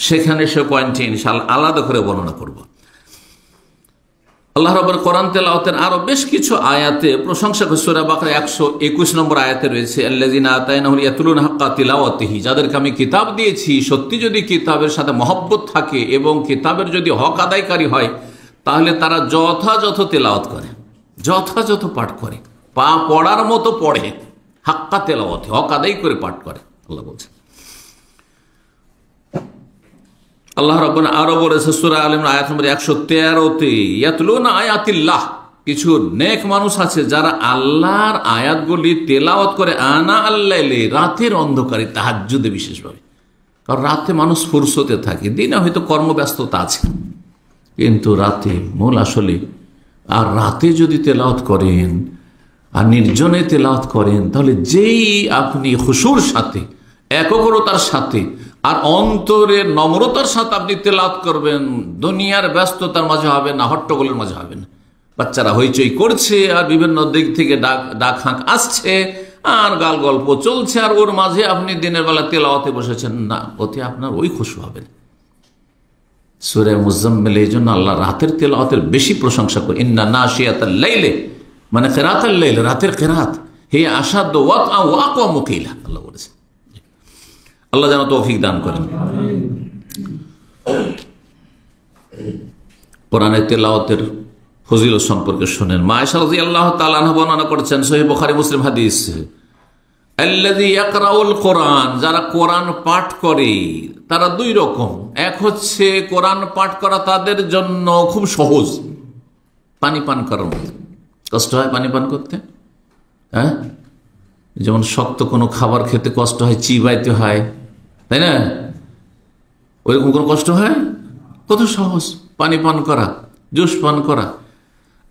সেখানে সে পয়েন্টটি ইনশাল্লাহ আলাদা করে বর্ণনা করব। আল্লাহ রাব্বুল কোরআন তেলাওয়াতের আরো বেশ কিছু আয়াতে প্রশংসা করে। সূরা বাকারা 121 নম্বর আয়াতে রয়েছে, আল্লাযিনা আতাইনাহুম ইয়াতলুনা হাক্কা তিলাওয়াতিহি, যাদেরকে আমি কিতাব দিয়েছি, সত্যি যদি কিতাবের সাথে মহব্বত থাকে এবং কিতাবের যদি হক আদায়কারী হয়, তাহলে তারা যথাযথ তেলাওয়াত করে, যথাযথ পাঠ করে, পড়ার মতো পড়ে, হাক্কা তেলাওয়াতি, হক আদায় করে পাঠ করে। আল্লাহ বলছেন। আল্লাহ রাব্বুল আরো বলেছে সূরা আল ইমরান আয়াত নম্বর 113-তে, ইয়াতলুনা আয়াতিল্লাহ, কিছু নেক মানুষ আছে যারা আল্লাহর আয়াতগুলি তেলাওয়াত করে আনা আল-লাইলি, রাতের অন্ধকারে, তাহাজ্জুদে বিশেষভাবে। কারণ রাতে মানুষ ফুরসতে থাকে, দিনে হয়তো কর্মব্যস্ততা আছে, কিন্তু রাতে মূল আসলে। আর রাতে যদি তেলাওয়াত করেন আর নির্জনে তেলাওয়াত করেন, তাহলে যেই আপনি খুশুর সাথে, একগ্রতার সাথে আর অন্তরের নম্রতার সাথে আপনি তেলাওয়াত করবেন, দুনিয়ার ব্যস্ততার মাঝে হবে না, হট্টগোলের মাঝে হবে না। বাচ্চারা হইচই করছে আর বিভিন্ন দিক থেকে ডাক হাঁক আসছে আর গাল গল্প চলছে, আর ওর মাঝে আপনি দিনের বেলা তেলাওয়াতে বসেছেন, না, ওতে আপনার ওই খুশু হবে না। সূরা মুজাম্মিল, এই জন্য আল্লাহ রাতের তেলাওয়াতের বেশি প্রশংসা করে। ইন্না নাশিয়াতাল লাইলি, মানে কিরাতাল লাইল, রাতের কিরাত, হে আশাদ্দ ওয়াকআ ওয়া আকওয়ামু কিলা, আল্লাহ বলেছেন। আল্লাহ যেন তৌফিক দান করেন। কোরআনের তেলাওয়াতের ফজিলত সম্পর্কে শোনেন। মা আয়েশা রাদিয়াল্লাহু তাআলা আনহা বর্ণনা করেছেন সহিহ বুখারী মুসলিম হাদিস, আল্লাযী ইয়াকরাউল কোরআন, যারা কোরআন পাঠ করে তারা দুই রকম। এক হচ্ছে কোরআন পাঠ করা তাদের জন্য খুব সহজ, পানি পান করার মতো। কষ্ট হয় পানি পান করতে, হ্যাঁ, যেমন শক্ত কোনো খাবার খেতে কষ্ট হয়, চিবাইতে হয়, তাই না? ওইরকম কোনো কষ্ট হয়? কত সহজ পানি পান করা, জুস পান করা।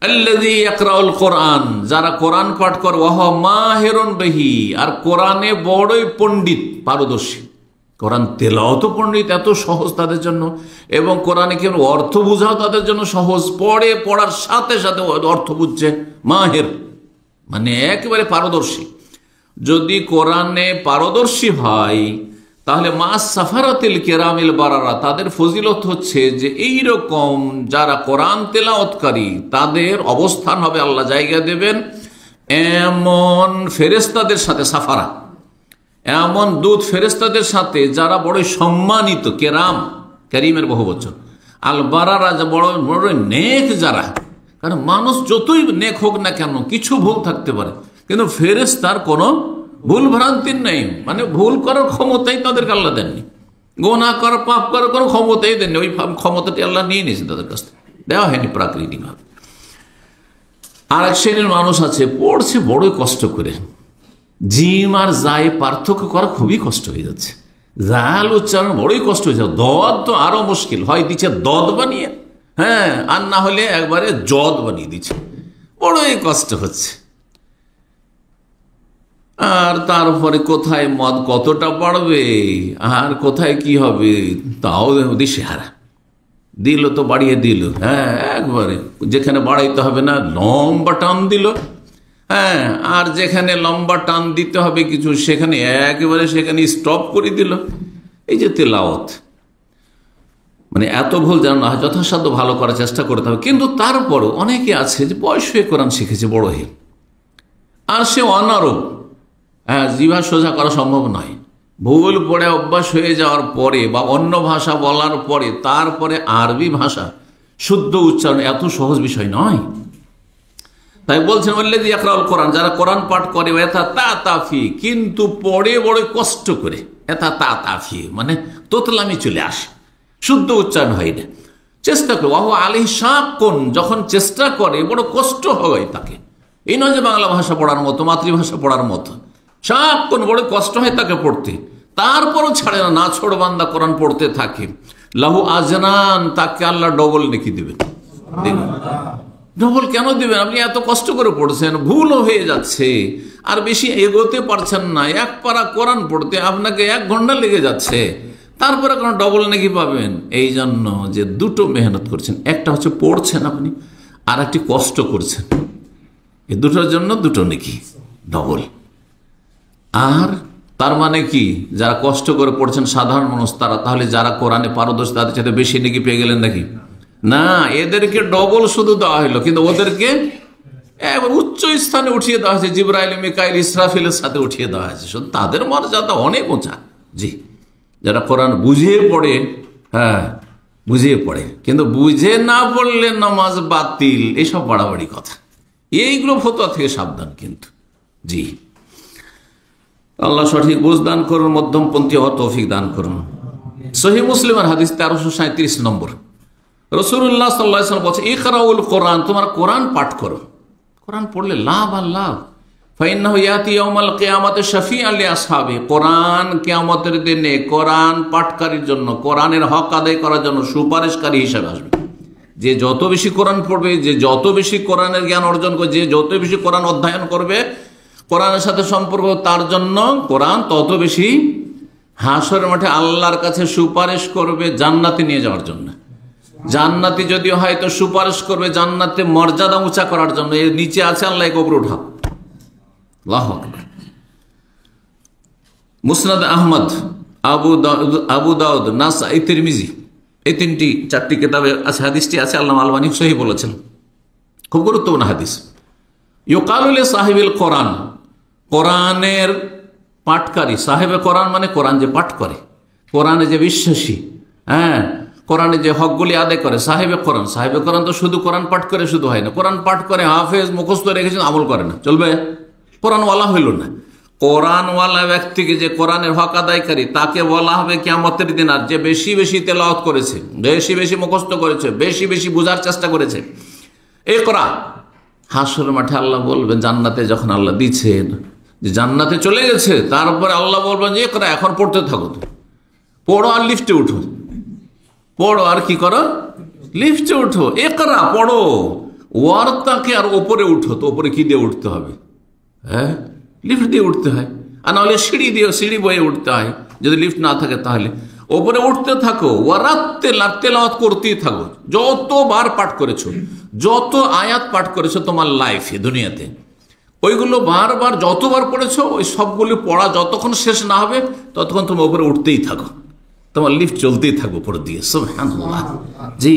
আল্লাযী ইয়াকরাউল কোরআন, যারা কোরআন পাঠ করে, ওয়া হুয়া মাহিরুন বিহি, আর কোরআনে বড়ই পণ্ডিত, পারদর্শী। কোরআন তেলাওয়াত পণ্ডিত, এত সহজ তাদের জন্য, এবং কোরআনে কেন অর্থ বোঝাও তাদের জন্য সহজ। পড়ার সাথে সাথে অর্থ বুঝছে, মাহির মানে একেবারে পারদর্শী। যদি কোরআনে পারদর্শী হয় তাহলে মা সাফারাতিল কিরামিল বারারা, তাদের ফজিলত হচ্ছে যে এই রকম যারা কোরআন তেলাওয়াতকারী তাদের অবস্থান হবে, আল্লাহ জায়গা দেবেন এমন ফেরেশতাদের সাথে, সাফারা এমন দূত ফেরেশতাদের সাথে যারা বড় সম্মানিত, কেরাম, করিমের বহু বচন, আল বারারা, যা বড় বড় নেক যারা। কারণ মানুষ যতই নেক হোক না কেন কিছু ভুল থাকতে পারে, কিন্তু ফেরেশতার কোনো ভুল ভ্রান্তির নেই, মানে ভুল করার ক্ষমতাই তাদেরকে আল্লাহ দেননি, গোনা করার পাপ করার কোনো ক্ষমতাই দেননি। ওই ক্ষমতাটি আল্লাহ নিয়ে নিয়েছেন তাদের কাছ থেকে, দেওয়া হয়নি প্রাকৃতিকভাবে। আর এক শ্রেণীর মানুষ আছে পড়ছে বড়ই কষ্ট করে, জিম আর জায় পার্থক্য করা খুবই কষ্ট হয়ে যাচ্ছে, জাল উচ্চারণ বড়ই কষ্ট হয়ে যাচ্ছে, দদ তো আরো মুশকিল, হয় দিচ্ছে দদ বানিয়ে, হ্যাঁ, আর না হলে একবারে জদ বানিয়ে দিচ্ছে, বড়ই কষ্ট হচ্ছে। আর তারপরে কোথায় মদ কতটা বাড়বে আর কোথায় কি হবে তাও দিশেহারা, দিল তো বাড়িয়ে দিল, হ্যাঁ, একবারে যেখানে বাড়াইতে হবে না লম্বা টান দিল, হ্যাঁ, আর যেখানে লম্বা টান দিতে হবে কিছু সেখানে একেবারে সেখানে স্টপ করে দিল। এই যে তেলাওয়াত, মানে এত ভুল যেন না হয়, যথাসাধ্য ভালো করার চেষ্টা করতে হবে। কিন্তু তারপরও অনেকে আছে যে বয়স হয়ে কোরআন শিখেছে বড় হয়ে, আর সে অনারব, হ্যাঁ, জিভা সোজা করা সম্ভব নয়। ভুল পড়ে অভ্যাস হয়ে যাওয়ার পরে বা অন্য ভাষা বলার পরে তারপরে আরবি ভাষা শুদ্ধ উচ্চারণ এত সহজ বিষয় নয়। তাই বলছেন আল্লাযী ইয়াকরাউল কোরআন, যারা কোরআন পাঠ করে, ইয়াতাতাফি, কিন্তু পড়ে বড় কষ্ট করে, ইয়াতাতাফি মানে তোতলামি চলে আসে, শুদ্ধ উচ্চারণ হয় না, চেষ্টা করে, ওয়া হুয়া আলাইহি শাক্কুন, যখন চেষ্টা করে বড় কষ্ট হয় তাকে। এই নয় যে বাংলা ভাষা পড়ার মতো, মাতৃভাষা পড়ার মতো, শাক্কুন বড় কষ্ট হয় তাকে পড়তে, তারপরও ছাড়ে না, ছোড় বান্দা কোরআন পড়তে থাকে। লাহু আজরান, তাকে আল্লাহ ডবল নেকি দিবেন। ডবল কেন দিবেন? আপনি এত কষ্ট করে পড়ছেন, ভুলও হয়ে যাচ্ছে, আর বেশি এগোতে পারছেন না, এক পারা কোরআন পড়তে আপনাকে 1 ঘন্টা লেগে যাচ্ছে, তারপরে কোনো ডবল নেকি পাবেন? এই জন্য যে দুটো মেহনত করছেন, একটা হচ্ছে পড়ছেন আপনি, আর একটি কষ্ট করছেন, এই দুটোর জন্য দুটো নেকি ডবল। আর তার মানে কি, যারা কষ্ট করে পড়ছেন সাধারণ মানুষ তারা, তাহলে যারা কোরআনে পারদর্শী তাদের সাথে বেশি নেকি পেয়ে গেলেন নাকি? না, এদেরকে ডবল শুধু দেওয়া হলো, কিন্তু ওদেরকে উচ্চ স্থানে উঠিয়ে দেওয়া হয়েছে, জিবরাইল, মিকাইল, ইসরাফিলের সাথে উঠিয়ে দেওয়া হয়েছে। শুধু তাদের মর্যাদা অনেক উঁচা। জি, যারা কোরআন বুঝিয়ে পড়ে, হ্যাঁ বুঝিয়ে পড়ে, কিন্তু বুঝে না পড়লে নামাজ বাতিল, এইসব বাড়াবাড়ি কথা, এইগুলো ফতোয়া থেকে সাবধান কিন্তু। জি, আল্লাহ সঠিক বুঝ দান করুন, মধ্যমপন্থী হওয়ার তৌফিক দান করুন। সহিহ মুসলিমের হাদিস 1337 নম্বর, রাসূলুল্লাহ সাল্লাল্লাহু আলাইহি ওয়াসাল্লাম বলেছেন, ইকরাউল কোরআন, তোমার কোরআন পাঠ করো। কোরআন পড়লে লাভ আর লাভ। ফাইন্নাহু ইয়াতি ইয়াউমাল কিয়ামাতি শাফিআন লিআসহাবি, কোরআন কিয়ামতের দিনে কোরআন পাঠকারীর জন্য, কোরআনের হক আদায় করার জন্য সুপারিশকারী হিসেবে আসবে। যে যত বেশি কোরআন পড়বে, যে যত বেশি কোরআনের জ্ঞান অর্জন করবে, যে যত বেশি কোরআন অধ্যয়ন করবে, কোরআনের সাথে সম্পর্ক, তার জন্য কোরআন তত বেশি হাসরের মাঠে আল্লাহর কাছে সুপারিশ করবে জান্নাতে নিয়ে যাওয়ার জন্য। জান্নাতি যদিও হয়তো সুপারিশ করবে জান্নাতে মর্যাদা উঁচা করার জন্য, এর নিচে আছে আল্লাহ কবর উঠাও। আল্লাহু আকবার। মুসনাদ আহমদ, আবু দাউদ, নাসাই, তিরমিজি, এই 4টি কিতাবে আছে, হাদিসটি আছে, আল্লামা আলবানী সহিহ বলেছেন, খুব গুরুত্বপূর্ণ হাদিস। ইউকালু লি সাহিবিল কোরআন, কোরআনের পাঠকারী, সাহেবে কোরআন মানে কোরআন যে পাঠ করে, কোরআনে যে বিশ্বাসী, হ্যাঁ, কোরআনে যে হকগুলি আদায় করে সাহেবে কোরআন তো শুধু কোরআন পাঠ করে শুধু হয় না, কোরআন পাঠ করে হাফেজ মুখস্থ রেখেছেন, আমল করে না, চলবে? কোরআনওয়ালা হইল না। কোরআনওয়ালা ব্যক্তিকে, যে কোরআনের হক আদায়কারী, তাকে বলা হবে কিয়ামতের দিন আর যে বেশি বেশি তেলাওয়াত করেছে, বেশি বেশি মুখস্থ করেছে, বেশি বেশি বোঝার চেষ্টা করেছে, এই কোরআন হাসরের মাঠে আল্লাহ বলবেন, জান্নাতে যখন আল্লাহ দিচ্ছেন যে জান্নাতে চলে গেছে, তারপরে আল্লাহ বলবেন যে কোরআন এখন পড়তে থাকো, তো পড়ো আর লিফটে উঠো, পড়ো আর কি করো, লিফটে উঠো, একরা পড়ো, ওয়ার্তাকে আর ওপরে উঠো। তো ওপরে কি দিয়ে উঠতে হবে? হ্যাঁ, লিফট দিয়ে উঠতে হয়, আর নাহলে সিঁড়ি বয়ে উঠতে হয়। যদি লিফট না থাকে তাহলে ওপরে উঠতে থাকো, তেলাওয়াত করতেই থাকো, যতবার পাঠ করেছো, যত আয়াত পাঠ করেছো তোমার লাইফে দুনিয়াতে, ওইগুলো বারবার যতবার পড়েছো, ওই সবগুলো পড়া যতক্ষণ শেষ না হবে ততক্ষণ তুমি ওপরে উঠতেই থাকো, তোমার লিফট চলতেই থাকবো উপর দিয়ে। সুবহানাল্লাহ। জি,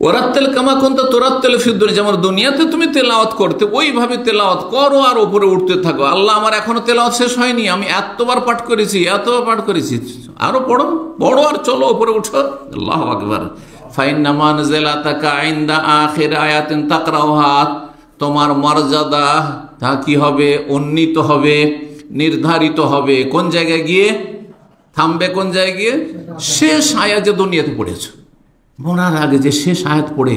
ওরাত্তেল কামা কুনতা তুরাত্তিলু ফিদ দুনিয়া, যেমন দুনিয়াতে তুমি তেলাওয়াত করতে ওইভাবে তেলাওয়াত করো আর উপরে উঠতে থাকো। আল্লাহ, আমার এখনো তেলাওয়াত শেষ হয়নি, আমি এতবার পাঠ করেছি, আরো পড়ো, পড়ো আর চলো উপরে উঠো। আল্লাহু আকবার। ফাইন্নামা নাযালাতাকা ইনদা আখির আয়াতিন তাকরাউহা, তোমার মর্যাদা তা কি হবে? উন্নীত হবে, নির্ধারিত হবে। কোন জায়গায় গিয়ে থামবে? কোন জায়গায় গিয়ে? শেষ আয়াত যে দুনিয়াতে পড়েছো, মরার আগে যে শেষ আয়াত পড়ে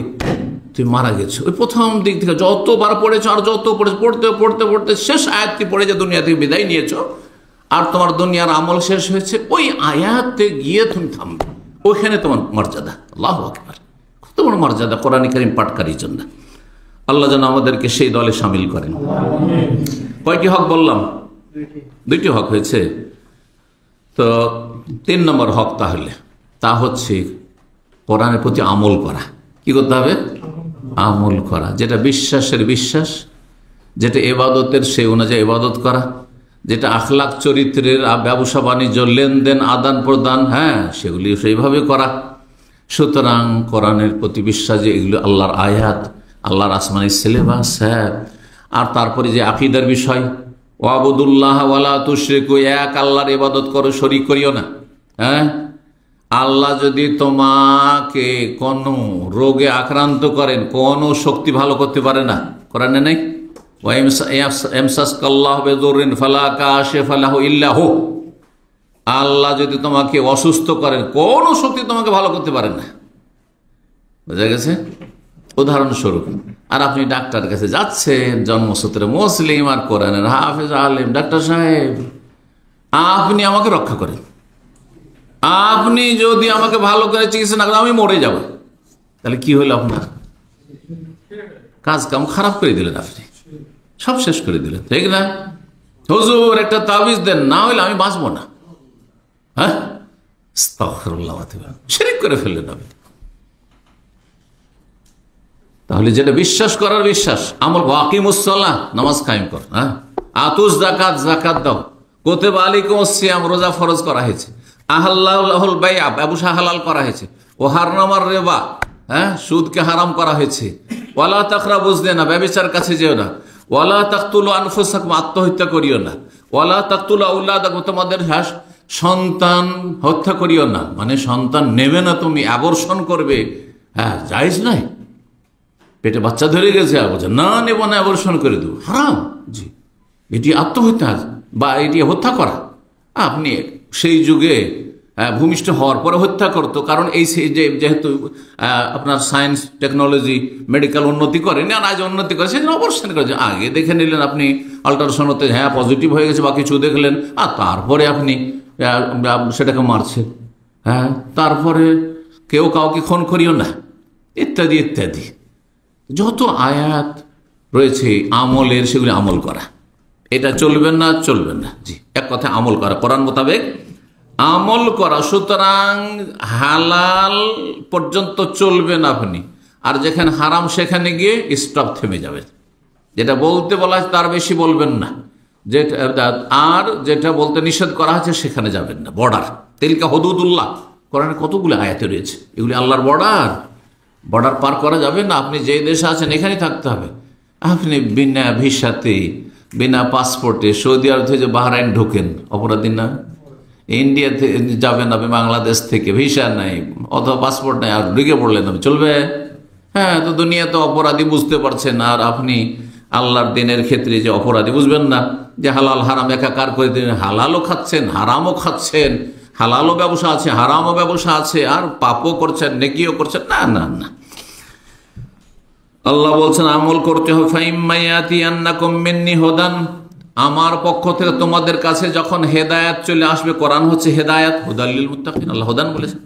তুমি মারা গেছো, ওই প্রথম দিক থেকে যতবার পড়েছো আর যত পড়েছো, পড়তে পড়তে পড়তে শেষ আয়াতটি পড়ে যে দুনিয়া থেকে বিদায় নিয়েছো, আর তোমার দুনিয়ার আমল শেষ হয়েছে, ওই আয়াতে গিয়ে তুমি থামবে, ওইখানে তোমার মর্যাদা। আল্লাহু আকবার। কত বড় মর্যাদা কোরআন কারীম পাঠকারীর জন্য। আল্লাহ যেন আমাদেরকে সেই দলে সামিল করেন। কয়টি হক বললাম? দুইটি হক হয়েছে। তো 3 নম্বর হক তাহলে, তা হচ্ছে কোরআনের প্রতি আমল করা। কি করতে হবে? আমল করা। যেটা বিশ্বাসের বিশ্বাস, যেটা এবাদতের সেই অনুযায়ী এবাদত করা, যেটা আখলাক চরিত্রের ব্যবসা বাণিজ্য লেনদেন আদান প্রদান, হ্যাঁ, সেগুলি সেইভাবে করা। সুতরাং কোরআনের প্রতি বিশ্বাস, যে এগুলো আল্লাহর আয়াত, আল্লাহর আসমানি সিলেবাস, হ্যাঁ, আর তারপরে যে আকীদার বিষয়, ওয়াবুদুল্লাহ ওয়ালা তুশরিকু, এক আল্লাহর ইবাদত করো, শরীক করিও না। হ্যাঁ, আল্লাহ যদি তোমাকে কোনো রোগে আক্রান্ত করেন, কোনো শক্তি ভালো করতে পারে না, কোরআনে নেই? আল্লাহ যদি তোমাকে অসুস্থ করেন, কোনো শক্তি তোমাকে ভালো করতে পারে না। বোঝা গেছে? উদাহরণস্বরূপ, আর আপনি ডাক্তারের কাছে যাচ্ছেন, জন্মসূত্রে মুসলিম আর কোরআনের হাফেজ আলেম, ডাক্তার সাহেব আপনি আমাকে রক্ষা করেন, আপনি যদি আমাকে ভালো করে চিকিৎসা না করেন আমি মরে যাব, তাহলে কি হলো? আপনার কাজ কাম খারাপ করে দিলেন, আপনি সব শেষ করে দিলেন, ঠিক না? হুজুর একটা তাবিজ দেন, না হলে আমি বাঁচবো না। হ্যাঁ, আস্তাগফিরুল্লাহ, শিরক করে ফেললেন আপনি। তাহলে যেটা বিশ্বাস করার বিশ্বাস, আমল, ওয়াকিমুস সালাহ, নামাজ কায়েম কর, হ্যাঁ, আতুস যাকাত, যাকাত দাও, কুতিবা আলাইকুমুস সিয়াম, রোজা ফরজ করা হয়েছে, আহাল্লাহুল বাইআ, ব্যবসা হালাল করা হয়েছে, ওয়া হারামার রিবা, হ্যাঁ, সুদকে হারাম করা হয়েছে, ওয়ালা তাকরাবুজ জিনা, ব্যভিচার কাছে যেও না, ওয়ালা তাকতুলু আনফুসাকুম, আত্মহত্যা করিও না, ওয়ালা তাকতুলু আওলাদাকুম, তোমাদের সন্তান হত্যা করিও না, মানে সন্তান নেবে না তুমি, অ্যাবর্শন করবে, হ্যাঁ, জায়েজ নাই। পেটে বাচ্চা ধরে গেছে, না নেব না, অ্যাবর্শন করে দেবো, হারাম। জি, এটি আত্মহত্যা বা এটি হত্যা করা। আপনি সেই যুগে ভূমিষ্ঠ হওয়ার পরে হত্যা করতো, কারণ এই যেহেতু আপনার সায়েন্স টেকনোলজি মেডিকেল উন্নতি করেনি, আর আজ উন্নতি করে, সেই জন্য অবশ্যই করেছে। আগে দেখে নিলেন আপনি আল্ট্রাসাউন্ডতে, হ্যাঁ পজিটিভ হয়ে গেছে বা কিছু দেখলেন, আর তারপরে আপনি সেটাকে মারছে, হ্যাঁ, তারপরে কেউ কাউকে খুন করিও না, ইত্যাদি ইত্যাদি যত আয়াত রয়েছে আমলের, সেগুলি আমল করা। এটা চলবেন না, চলবেন না। জি, এক কথা আমল করা, কোরআন মোতাবেক আমল করা। সুতরাং হালাল পর্যন্ত চলবেন আপনি, আর যেখানে হারাম সেখানে গিয়ে স্টপ, থেমে যাবেন। যেটা বলতে বলা হয় তার বেশি বলবেন না, আর যেটা বলতে নিষেধ করা হয়েছে সেখানে যাবেন না। বর্ডার, তিলকা হুদুদুল্লাহ, কোরআনে কতগুলো আয়াতে রয়েছে, এগুলি আল্লাহর বর্ডার। বর্ডার পার করা যাবে না, আপনি যে দেশে আছেন এখানেই থাকতে হবে। আপনি বিনা ভিসাতে, বিনা পাসপোর্টে সৌদি আরব থেকে যে বাহরাইন ঢোকেন, অপরাধী না? ইন্ডিয়াতে যাবেন আপনি বাংলাদেশ থেকে, ভিসা নাই অথবা পাসপোর্ট নাই, আর ঢুকে পড়লেন আপনি, চলবে? হ্যাঁ, তো দুনিয়াতে অপরাধী বুঝতে পারছেন, আর আপনি আল্লাহর দিনের ক্ষেত্রে যে অপরাধী বুঝবেন না, যে হালাল হারাম একাকার করে দিলেন, হালালও খাচ্ছেন হারামও খাচ্ছেন, হালালও ব্যবসা আছে হারামও ব্যবসা আছে, আর পাপও করছেন নেকিও করছেন। না না না, আল্লাহ বলছেন আমল করতে হবে। ফাইম্মায়াতিয়ান্নাকুম মিন্নি হুদান, আমার পক্ষ থেকে তোমাদের কাছে যখন হেদায়েত চলে আসবে, কোরআন হচ্ছে হেদায়েত, হুদাল লিল মুত্তাকিন, আল্লাহ হুদান বলেছেন।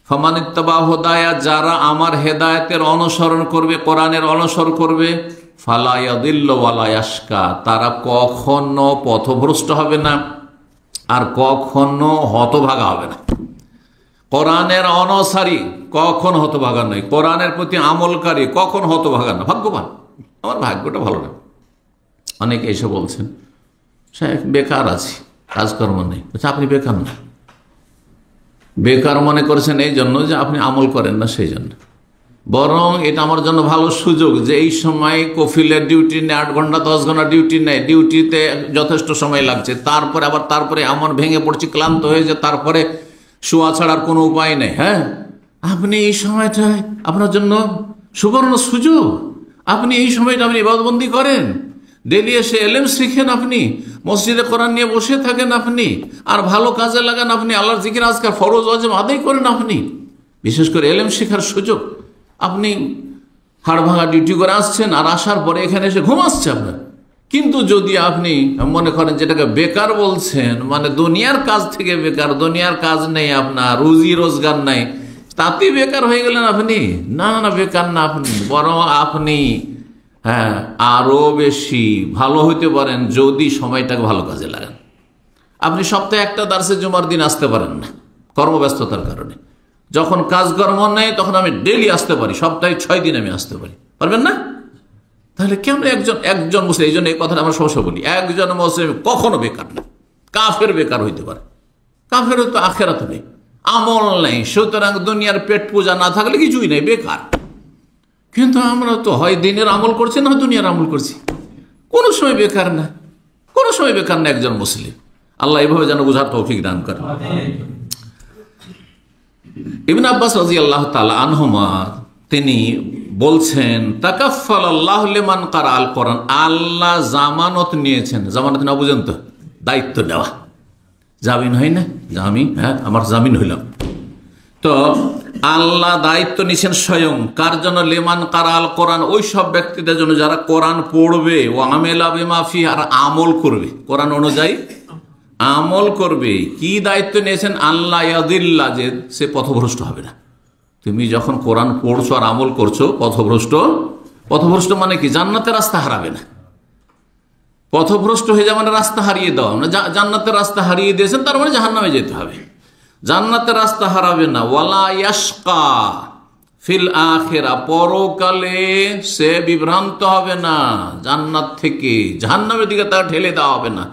ফামানিত্তাবা হুদায়া, যারা আমার হেদায়েতের অনুসরণ করবে, কোরআনের অনুসরণ করবে, ফালা ইয়াদিল্লু ওয়ালা ইয়াশকা, তারা কখনো পথভ্রষ্ট হবে না আর কখনো হতভাগা হবে না। কোরআনের অনুসারী কখন হতভাগা নয়, কোরআনের প্রতি আমলকারী কখন হতভাগা না, ভাগ্যবান। আমার ভাগ্যটা ভালো না। অনেকে এসে বলছেন সাহেব বেকার আছি, কাজকর্ম নেই। আপনি বেকার না, বেকার মনে করেছেন এই জন্য যে আপনি আমল করেন না, সেই জন্য। বরং এটা আমার জন্য ভালো সুযোগ যে এই সময় কফিলের ডিউটি নেই, 8 ঘন্টা 10 ঘন্টা ডিউটি নেই, ডিউটিতে যথেষ্ট সময় লাগছে, তারপরে এমন ভেঙে পড়ছি, ক্লান্ত হয়েছে, তারপরে শোয়া ছাড়ার কোনো উপায় নেই। হ্যাঁ, আপনি এই সময়টায় আপনার জন্য সুবর্ণ সুযোগ, আপনি এই সময়টা আপনি ইবাদতবন্দি করেন, ডেলি এসে এলেম শিখেন, আপনি মসজিদে কোরআন নিয়ে বসে থাকেন, আপনি আর ভালো কাজে লাগান, আপনি আল্লাহর জিকির আজকার ফরজ ওয়াজিব আদায় করেন, আপনি বিশেষ করে এলেম শেখার সুযোগ। আপনি হাড় ভাঙা ডিউটি করে আসছেন, আর আসার পরে এখানে এসে ঘুমাচ্ছে আপনার। কিন্তু যদি আপনি মনে করেন যেটাকে বেকার বলছেন, মানে দুনিয়ার কাজ থেকে বেকার, দুনিয়ার কাজ নেই আপনার, রুজি রোজগার নাই, তাতে বেকার হয়ে গেলেন আপনি। না না, বেকার না আপনি, বরং আপনি হ্যাঁ আরো বেশি ভালো হইতে পারেন যদি সময়টাকে ভালো কাজে লাগান। আপনি সপ্তাহে একটা দার্সে জুমার দিন আসতে পারেন না কর্মব্যস্ততার কারণে, যখন কাজকর্ম নেই তখন আমি ডেলি আসতে পারি, সপ্তাহে 6 দিন আমি আসতে পারি, পারবেন না? তাহলে কেন একজন মুসলিম, এই জন্য এই কথাটা আমরা সবসময় বলি, একজন মুসলিম কখনো বেকার না। কাফের বেকার হইতে পারে, কাফেরও তো আখেরাত নেই, আমল নেই, সুতরাং দুনিয়ার পেট পূজা না থাকলে কিছুই নেই, বেকার। কিন্তু আমরা তো হয় দিনের আমল করছি না দুনিয়ার আমল করছি, কোনো সময় বেকার না, কোনো সময় বেকার না একজন মুসলিম। আল্লাহ এইভাবে যেন বুঝার তৌফিক দান করেন। ইবনে আব্বাস রাদিয়াল্লাহু তাআলা আনহুমা তিনি বলছেন, তাকাফফাল আল্লাহু লিমান ক্বারা আল কোরআন, আল্লাহ জামানত নিয়েছেন। জামানত না বুঝেন তো, দায়িত্ব নেওয়া, জামিন হয় না, জামিন, হ্যাঁ আমার জামিন হইলাম। তো আল্লাহ দায়িত্ব নিয়েছেন স্বয়ং, কার জন্য? লিমান ক্বারা আল কোরআন, ওই সব ব্যক্তিদের জন্য যারা কোরআন পড়বে, ও আমেলা বিমা ফিহি, আর আমল করবে, কোরআন অনুযায়ী আমল করবে। কি দায়িত্ব নিয়েছেন? আল্লাহ ইয়াদিল্লা, যে সে পথভ্রষ্ট হবে না। তুমি যখন কোরআন পড়ছো আর আমল করছো, পথভ্রষ্ট মানে কি? জান্নাতের রাস্তা হারাবে না। পথভ্রষ্ট হয়ে যাওয়া মানে রাস্তা হারিয়ে দেওয়া, জান্নাতের রাস্তা হারিয়ে দিয়েছেন, তার মানে জাহান্নামে যেতে হবে। জান্নাতের রাস্তা হারাবে না। ওয়ালা ইয়াশকা ফিল আখিরা, পরকালে সে বিভ্রান্ত হবে না, জান্নাত থেকে জাহান্নামের দিকে তার ঠেলে দেওয়া হবে না,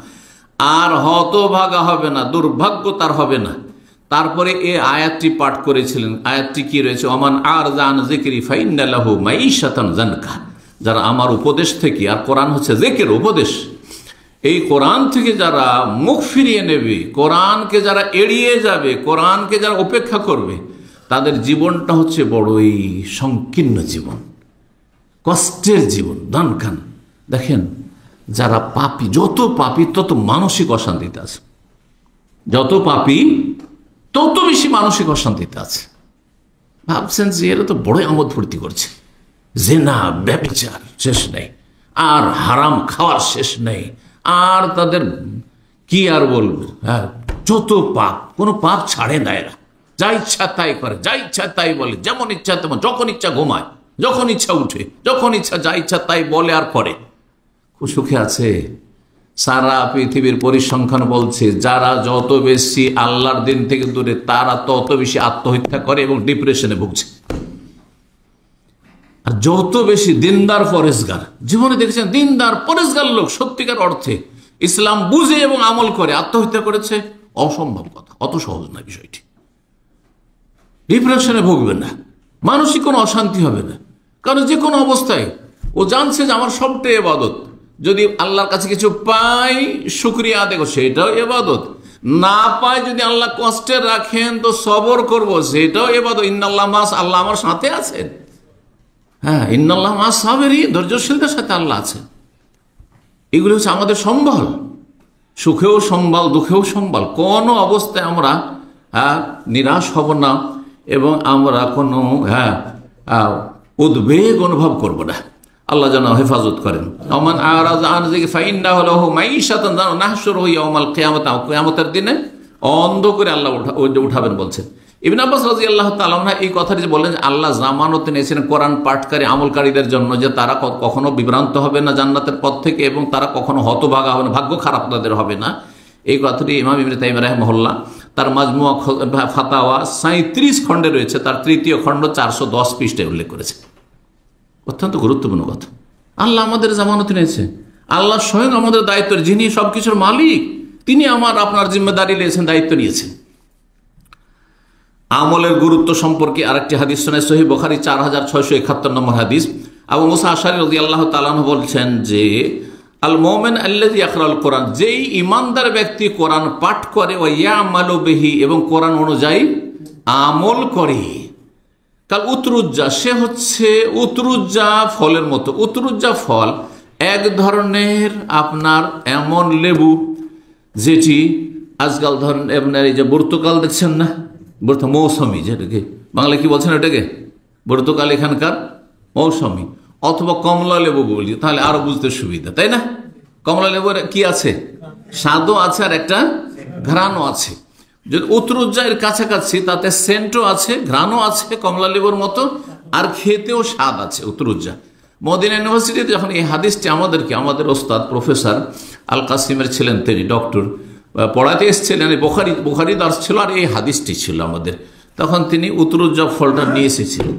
আর হতভাগা হবে না, দুর্ভাগ্য তার হবে না। তারপরে এই আয়াতটি পাঠ করেছিলেন। আয়াতটি কি রয়েছে? ওমান আরযা আন যিকরি ফাইন্না লাহু মাঈশাতান যানকা, যারা আমার উপদেশ থেকে, আর কোরআন হচ্ছে যিকির, উপদেশ, এই কোরআন থেকে যারা মুখ ফিরিয়ে নেবে, কোরআনকে যারা এড়িয়ে যাবে, কোরআনকে যারা উপেক্ষা করবে, তাদের জীবনটা হচ্ছে বড়ই সংকীর্ণ জীবন, কষ্টের জীবন, দানখান। দেখেন, যারা পাপী, যত পাপী তত মানসিক অশান্তিতে আছে, যত পাপী তত বেশি মানসিক অশান্তিতে আছে। ভাবছেন যে এরা তো বড় আমোদ ফুর্তি করছে, জিনা ব্যভিচার শেষ নেই, আর হারাম খাওয়ার শেষ নেই, আর তাদের কি আর বলবো, হ্যাঁ যত পাপ, কোনো পাপ ছাড়ে না এরা, যা ইচ্ছা তাই করে, যা ইচ্ছা তাই বলে, যেমন ইচ্ছা তেমন, যখন ইচ্ছা ঘুমায়, যখন ইচ্ছা উঠে, যখন ইচ্ছা যা ইচ্ছা তাই বলে আর করে, খুব সুখে আছে। সারা পৃথিবীর পরিসংখ্যান বলছে, যারা যত বেশি আল্লাহর দিন থেকে দূরে, তারা তত বেশি আত্মহত্যা করে এবং ডিপ্রেশনে ভুগছে। আর যত বেশি দিনদার পরেশগার, জীবনে দেখেছেন দিনদার পরেশগার লোক সত্যিকার অর্থে ইসলাম বুঝে এবং আমল করে আত্মহত্যা করেছে, অসম্ভব কথা, অত সহজ না বিষয়টি। ডিপ্রেশনে ভুগবে না, মানসিক কোনো অশান্তি হবে না, কারণ যে কোনো অবস্থায় ও জানছে যে আমার সবটাই ইবাদত, যদি আল্লাহর কাছে কিছু পাই শুকরিয়া আদায় করো, সেটাও ইবাদত, না পায় যদি আল্লাহ কষ্টে রাখেন তো সবর করব, সেটাও এবাদত। ইন্নাল্লাহ মাস, আল্লাহ আমার সাথে আছেন। হ্যাঁ, ইন্নাল্লাহ মাস সাবেরি, ধৈর্যশীলদের সাথে আল্লাহ আছেন। এগুলো হচ্ছে আমাদের সম্বল, সুখেও সম্বল, দুঃখেও সম্বল। কোনো অবস্থায় আমরা নিরাশ হব না এবং আমরা কোনো উদ্বেগ অনুভব করব না। আল্লাহ যেন হেফাজত করেন। আমান আরাজ আন যিকরি ফাইন্নাহু লাহু মাঈশাতান নাহশুরুহু ইয়াওমাল কিয়ামাতি, কিয়ামতের দিনে অন্ধ করে আল্লাহ উঠাবেন বলছেন। ইবনে আব্বাস রাদিয়াল্লাহু তাআলা আনহু এই কথাটি যে বললেন, আল্লাহ জামানত নিয়েছেন কোরআন পাঠকারী আমলকারীদের জন্য যে তারা কখনো বিভ্রান্ত হবে না জান্নাতের পথ থেকে, এবং তারা কখনো হতভাগা হবে না, ভাগ্য খারাপ তাদের হবে না। এই কথাটি ইমাম ইবনে তাইমিয়া রাহিমাহুল্লাহ তার মাজমুয়া ফাতাওয়া 37 খণ্ডে রয়েছে, তার তৃতীয় খণ্ড 410 পৃষ্ঠায় উল্লেখ করেছে। অত্যন্ত গুরুত্বপূর্ণ কথা। আল্লাহ আমাদের জামানত নিয়েছে, আল্লাহ স্বয়ং আমাদের দায়িত্ব, যিনি সবকিছুর মালিক, তিনি আপনার জিম্মেদারি নিয়েছেন, দায়িত্ব নিয়েছেন। আমলের গুরুত্ব সম্পর্কে আরেকটি হাদিস শোনায় সহিহ বুখারী 4671 নম্বর হাদিস। আবু মুসা আশআরী রাদিয়াল্লাহু তাআলা আনহু বলছেন যে আল মুমিন আল্লাযী ইয়াকরাউল কোরআন, যেই ঈমানদার ব্যক্তি কোরআন পাঠ করে, ওয়া ইয়ামালু বিহি, এবং কোরআন অনুযায়ী আমল করে, কাল উতরুজ্জা, সে হচ্ছে উতরুজ্জা ফলের মতো। উতরুজ্জা ফল এক ধরনের আপনার এমন লেবু যেটি আজকাল ধরেন আপনার এই যে পর্তুগাল দেখছেন না, মৌসুমি, যেটাকে বাংলা কি বলছেন এটাকে, পর্তুগাল এখানকার মৌসুমি, অথবা কমলা লেবু বলি, তাহলে আরো বুঝতে সুবিধা, তাই না? কমলা লেবুর কি আছে, স্বাদও আছে আর একটা ঘ্রাণও আছে। যদি উতরুজ্জা এর কাছাকাছি, তাতে সেন্টও আছে, ঘ্রাণও আছে কমলা লেবুর মতো, আর খেতেও স্বাদ আছে উতরুজ্জা। মদিনা ইউনিভার্সিটিতে যখন এই হাদিসটি আমাদের ওস্তাদ প্রফেসর আল কাসিমের ছিলেন, তিনি ডক্টর, পড়াতে এসেছিলেন, বুখারী দার্স ছিল আর এই হাদিসটি ছিল আমাদের, তখন তিনি উতরুজ্জা ফলটা নিয়ে এসেছিলেন।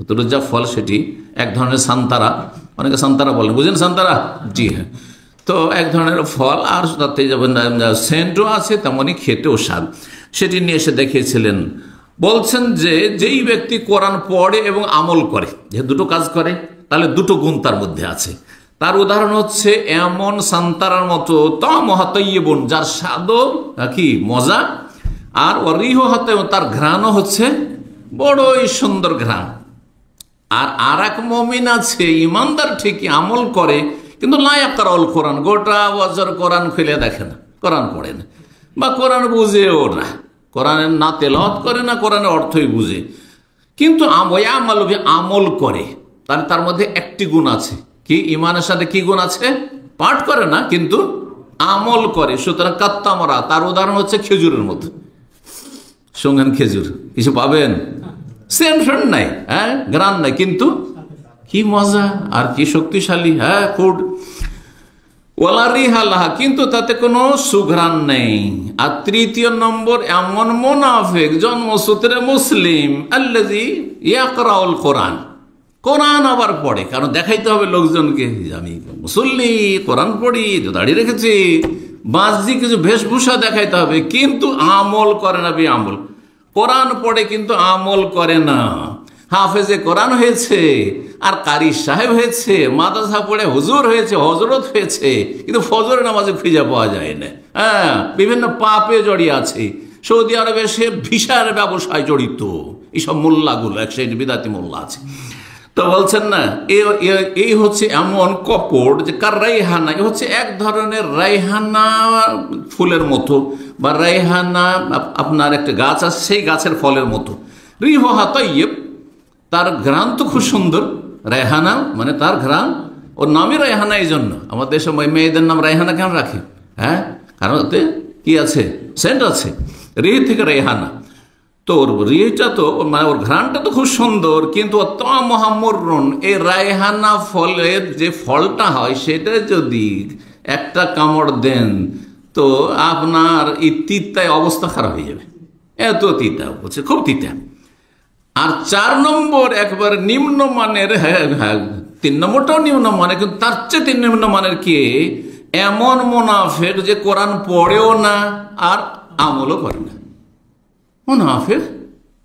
উতরুজ্জা ফল সেটি এক ধরনের সান্তারা, অনেকে সান্তারা বলেন, বুঝেন সান্তারা? জি হ্যাঁ। তো এক ধরনের ফল, আর তাতে সেন্টও আছে, তেমনই খেতেও স্বাদ। সেটি নিয়ে এসে দেখিয়েছিলেন। বলছেন যে যেই ব্যক্তি কোরআন পড়ে এবং আমল করে, যে দুটো কাজ করে, তাহলে দুটো গুণ তার মধ্যে আছে। তার উদাহরণ হচ্ছে এমন সান্তারার মতো তাইয়্যিবুন, যার স্বাদও কি মজা, আর ওয়ারিহু হাতে, তার ঘ্রাণও হচ্ছে বড়ই সুন্দর ঘ্রাণ। আর এক মুমিন আছে, ইমানদার ঠিকই আমল করে, কিন্তু লা ইয়াকরাউল কোরআন, গোটা বছর কোরআন খুলে দেখে না, কোরআন পড়ে না, বা কোরআন বুঝেও না, কোরআনের না তেলাওয়াত করে না, কোরআনের অর্থই বুঝে, কিন্তু আমল করে। তার মধ্যে একটি গুণ আছে, কি? ইমানের সাথে কি গুণ আছে? পাঠ করে না কিন্তু আমল করে। সুতরাং কাত্তামরা, তার উদাহরণ হচ্ছে খেজুরের মতো। সঙ্গেন খেজুর, কিছু পাবেন, সেন্ট নাই, হ্যাঁ, গ্রান নাই, কিন্তু কি মজা আর কি শক্তিশালী, হ্যাঁ, ফুড। ওয়ালা রিহা লাহা, কিন্তু তাতে কোনো সুঘ্রাণ নেই। আর তৃতীয় নম্বর, এমন মুনাফিক, জন্মসূত্রে মুসলিম, আল্লাযী ইয়াকরাউল কোরআন, কোরআন আবার পড়ে, কারণ দেখাইতে হবে লোকজনকে আমি মুসল্লি, কোরআন পড়ি, দাঁড়িয়ে রেখেছি, বাহ্যিক কিছু বেশভূষা দেখাইতে হবে, কিন্তু আমল করে না। আমল কোরআন পড়ে কিন্তু আমল করে না। হাফেজে কোরআন হয়েছে আর কারি সাহেব হয়েছে, মাদ্রাসা পড়ে হুজুর হয়েছে, হজরত হয়েছে, কিন্তু ফজরের নামাজে খুঁজে পাওয়া যায় না। হ্যাঁ, বিভিন্ন পাপে জড়িয়ে আছে। সৌদি আরবে সে ভিসার ব্যবসায় জড়িত, এইসব মোল্লাগুলো, এক সাইড বিদাতি মোল্লা আছে। তো বলছেন না, এই হচ্ছে এমন কপট যে কার রাইহানা, এ হচ্ছে এক ধরনের রাইহানা ফুলের মতো, বা রাইহানা আপনার একটা গাছ আছে, সেই গাছের ফলের মতো। রিহা তাইয়্যিব, তার ঘ্রাণ তো খুব সুন্দর। রায়হানা মানে তার ঘ্রাণ, ওর নামই রায়হানা। এই জন্য আমাদের দেশে মেয়েদের নাম রায়হানা কেন রাখে? হ্যাঁ, কারণ ওতে কি আছে? সেন্ট আছে। রিহ থেকে রায়হানা, তো ওর রিহটা তো মানে ওর ঘ্রাণটা তো খুব সুন্দর, কিন্তু মহামরণ, এই রায়হানা ফলের যে ফলটা হয়, সেটা যদি একটা কামড় দেন তো আপনার এই তিতায় অবস্থা খারাপ হয়ে যাবে, এত তিতা বলছে, খুব তিতা। আর 4 নম্বর একবার নিম্নমানের, হ্যাঁ, 3 নম্বরটাও নিম্নমানের, কিন্তু তার চেয়ে 3 নিম্নমানের কে? এমন মুনাফিক যে কোরআন পড়েও না আর আমলও করে না। মুনাফিক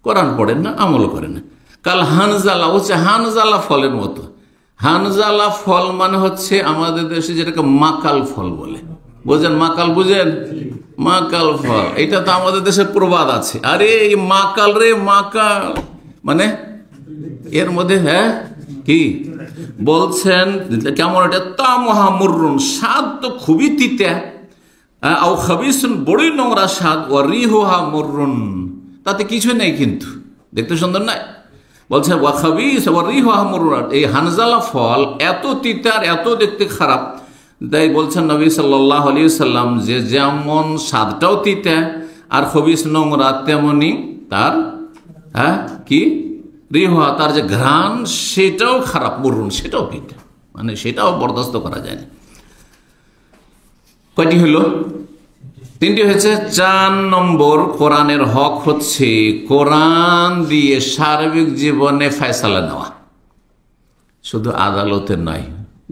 কোরআন পড়েন না, আমলও করে না। কাল হানজালা, হচ্ছে হানজালা ফলের মতো। হানজালা ফল মানে হচ্ছে আমাদের দেশে যেটাকে মাকাল ফল বলে, বোঝেন? মাকাল বুঝেন? মাকাল ফল, এটা তো আমাদের দেশে প্রবাদ আছে। আরে এই মাকাল রে মাকাল, মানে এর মধ্যে হ্যাঁ কি বলছেন কেমন, এটা তামহা মুররুন, স্বাদ তো খুবই তিতা, আও খাবিসুন, বড়ই নোংরা স্বাদ, ও রিহুহা মুররুন, তাতে কিছু নেই কিন্তু দেখতে সুন্দর নাই। বলছে ওয়া খাবিস ওয়া রিহুহা মুররুন, এই হানজালা ফল এত তিতা আর এত দেখতে খারাপ। তাই বলছেন নবী সাল্লাল্লাহু আলাইহি সাল্লাম যে যেমন স্বাদটাও তিতা আর খবিস নোংরা, তেমনি তার হ্যাঁ কি রিহা, তার যে ঘ্রাণ সেটাও খারাপ, মুররুন সেটাও তিতা, মানে সেটাও বরদাস্ত করা যায় না। কয়টি হইল? তিনটি হয়েছে। 4 নম্বর কোরআনের হক হচ্ছে কোরআন দিয়ে সার্বিক জীবনে ফয়সালা নেওয়া, শুধু আদালতে নয়,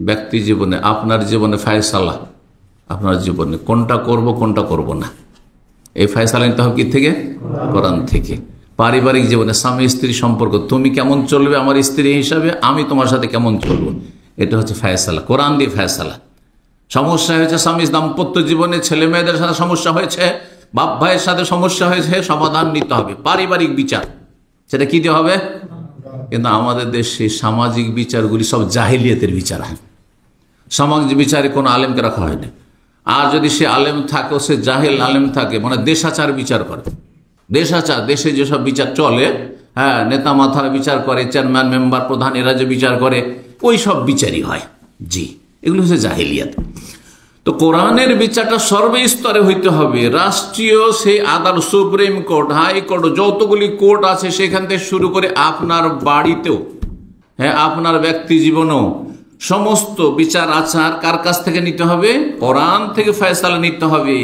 ব্যক্তি জীবনে, আপনার জীবনে ফয়সালা, আপনার জীবনে কোনটা করব কোনটা করব না, এই ফয়সালা নিতে হবে কি থেকে? কোরআন থেকে। পারিবারিক জীবনে স্বামী স্ত্রী সম্পর্ক, তুমি কেমন চলবে আমার স্ত্রী হিসাবে, আমি তোমার সাথে কেমন চলবো, এটা হচ্ছে ফয়সালা, কোরআন দিয়ে ফয়সালা। সমস্যা হয়েছে স্বামী দাম্পত্য জীবনে, ছেলে মেয়েদের সাথে সমস্যা হয়েছে, বাপ ভাইয়ের সাথে সমস্যা হয়েছে, সমাধান নিতে হবে, পারিবারিক বিচার, সেটা কি দিয়ে হবে? কিন্তু আমাদের দেশে সামাজিক বিচারগুলি সব জাহিলিয়াতের বিচার হয়, সামাজিক বিচারে কোনো আলেমকে রাখা হয় না। আর যদি সে আলেম থাকে, সে জাহেল আলেম থাকে, মানে দেশাচার বিচার করে, দেশাচার, দেশে যেসব বিচার চলে, হ্যাঁ, নেতা মাথারা বিচার করে, চেয়ারম্যান মেম্বার প্রধান এরা যে বিচার করে, ওই সব বিচারই হয়। জি, এগুলো হচ্ছে জাহিলিয়াত। তো কোরআনের বিচারটা সর্বস্তরে হইতে হবে, রাষ্ট্রীয় সেই আদালত, সুপ্রিম কোর্ট, হাইকোর্ট, যতগুলি কোর্ট আছে সেখান থেকে শুরু করে আপনার বাড়িতেও, হ্যাঁ, আপনার ব্যক্তি জীবনেও সমস্ত বিচার আচার কার কাছ থেকে নিতে হবে? কোরআন থেকে ফয়সালা নিতে হবে,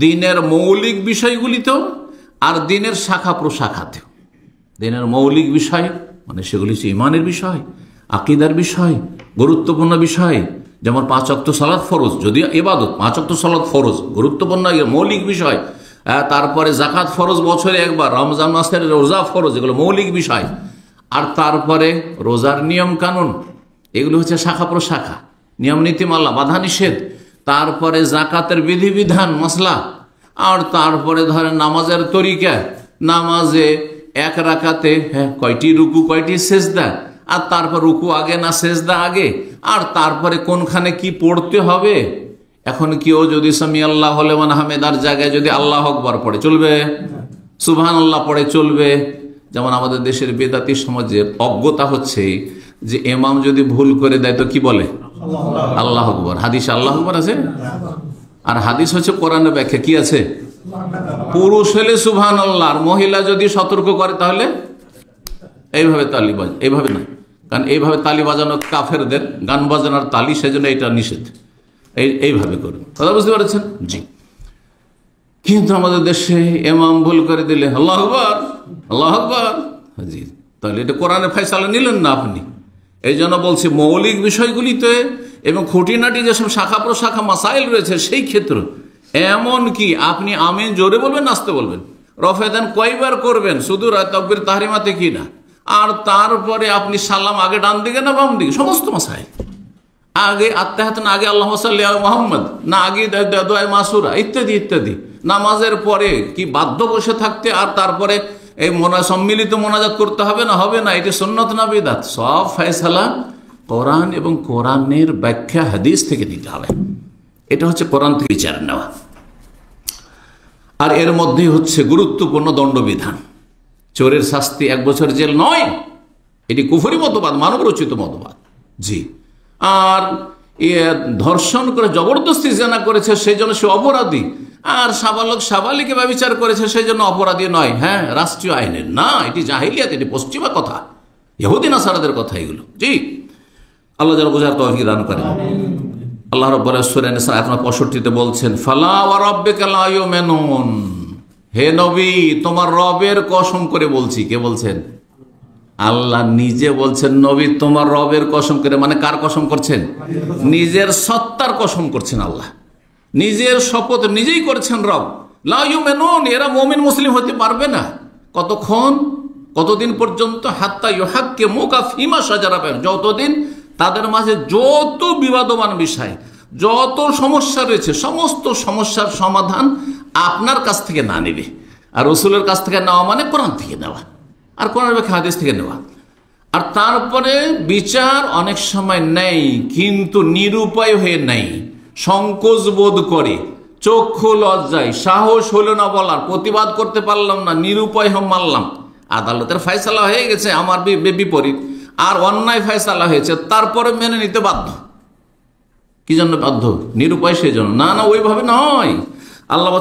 দিনের মৌলিক বিষয়গুলিতেও আর দিনের শাখা প্রশাখাতেও। দিনের মৌলিক বিষয় মানে সেগুলি হচ্ছে ইমানের বিষয়, আকীদার বিষয়, গুরুত্বপূর্ণ বিষয়, যেমন 5 ওয়াক্ত সালাত ফরজ, যদিও ইবাদত, 5 ওয়াক্ত সালাত ফরজ গুরুত্বপূর্ণ মৌলিক বিষয়। তারপরে যাকাত ফরজ বছরে একবার, রমজান মাসের রোজা ফরজ, এগুলো মৌলিক বিষয়। আর তারপরে রোজার নিয়ম কানুন, এগুলো হচ্ছে শাখা প্রশাখা, নিয়ম নীতিমালা, বাধা নিষেধ। তারপরে যাকাতের বিধিবিধান, মশলা। আর তারপরে ধরেন নামাজের তরিকা, নামাজে 1 রাকাতে কয়টি রুকু কয়টি সেজদা, আর তারপর রুকু আগে না সেজদা আগে, আর তারপরে কোনখানে কি পড়তে হবে। এখন কেউ যদি সামি আল্লাহ লিমান হামিদার জায়গায় যদি আল্লাহ আকবার পড়ে চলবে? সুবহানাল্লাহ পড়ে চলবে? যেমন আমাদের দেশের বেদাতি সমাজের অজ্ঞতা হচ্ছে যে ইমাম যদি ভুল করে দেয় তো কি বলে? আল্লাহ আকবার। হাদিস আল্লাহ আকবার আছে, আর হাদিস হচ্ছে কোরআনের ব্যাখ্যা। কি আছে? পুরুষ হলে সুবহানাল্লাহ, আর মহিলা যদি সতর্ক করে তাহলে এইভাবে তালি বাজ, এইভাবে না, কারণ এইভাবে তালি বাজানো কাফেরদের গান বাজানোর তালি, সেজন্য এটা নিষেধ। এইভাবে করুন, কথা বুঝতে পারছেন? জি। কিন্তু আমাদের দেশে ইমাম ভুল করে দিলে আল্লাহু আকবার, আল্লাহু আকবার, জি, তাহলে এটা কোরআনের ফয়সালা নিলেন না আপনি। এই জন্য বলছি মৌলিক বিষয়গুলিতে এবং খুঁটিনাটি যেসব শাখা প্রশাখা মাসাইল রয়েছে সেই ক্ষেত্রে, এমন কি আপনি আমিন জোরে বলবেন, নাচতে বলবেন, রফেদান কয়বার করবেন, শুধু তাকবীর তাহরিমাতে কি না, আর তারপরে আপনি সালাম আগে ডান দিকে না বাম দিকে, সমস্ত মাসাইল আগে, আত্তাহিয়াত না আগে আল্লাহুম্মা সাল্লি আলা মুহাম্মদ না আগে দোয়া মাসুরা, ইত্যাদি ইত্যাদি। নামাজের পরে কি বাধ্য বসে থাকতে আর তারপরে এই সম্মিলিত মোনাজাত করতে হবে না? হবে না, এটি সুন্নত না বিদআত? সব ফয়সালা কোরআন এবং কোরআনের ব্যাখ্যা হাদিস থেকে নিতে হবে। এটা হচ্ছে কোরআন থেকে বিচার নেওয়া। আর এর মধ্যেই হচ্ছে গুরুত্বপূর্ণ দণ্ডবিধান। চোরের শাস্তি 1 বছর জেল নয়, এটি কুফরি মতবাদ, মানব রচিত মতবাদ। জি। আর ধর্ষণ করে জবরদস্তি জেনা করেছে সেই জন্য সে অপরাধী, আর সাবালক সাবালিকে ব্যভিচার করেছে সেই জন্য অপরাধী নয়, হ্যাঁ, রাষ্ট্রীয় আইনের না, এটি জাহিলিয়াত, এটি পশ্চিমা কথা, ইহুদি নাসারাদের কথা এগুলো। জি, আল্লাহ যেন বোঝার তৌফিক দান করেন। আল্লাহ রাব্বুল সূরা নিসা আয়াত 65 বলছেন, ফালা ওয়া রাব্বিকা লা ইউমিনুন, হে নবী তোমার রবের কসম করে বলছি। কে বলছেন? আল্লাহ নিজে বলছেন, নবী তোমার রবের কসম করে, মানে কার কসম করছেন? নিজের সত্তার কসম করছেন আল্লাহ, নিজের শপথ নিজেই করছেন রব। লা ইউমিনুন, এরা মুমিন মুসলিম হতে পারবে না। কতক্ষণ, কতদিন পর্যন্ত? হাত্তা ইউহাক্কিমুকা ফীমা শাজারা বাইনাহুম, যতদিন তাদের মাঝে যত বিবাদমান বিষয়, যত সমস্যা রয়েছে সমস্ত সমস্যার সমাধান আপনার কাছ থেকে না নেবে। আর রসুলের কাছ থেকে নেওয়া মানে কোরআন থেকে নেওয়া, আর কোরআন ব্যাখ্যা হাদিস থেকে নেওয়া। আর তারপরে বিচার অনেক সময় নেই, কিন্তু নিরুপায় হয়ে নেই, সংকোচ বোধ করে, চক্ষু লজ্জায়, সাহস হলো না বলার, প্রতিবাদ করতে পারলাম না, নিরুপায় মানলাম। আদালতের ফয়সালা হয়ে গেছে আমার বিপরীত, আর অন্যায় ফয়সালা হয়েছে, তারপরে মেনে নিতে বাধ্য। কি জন্য বাধ্য? নিরুপায় সেই জন্য না, না ওইভাবে নয়। আল্লাহ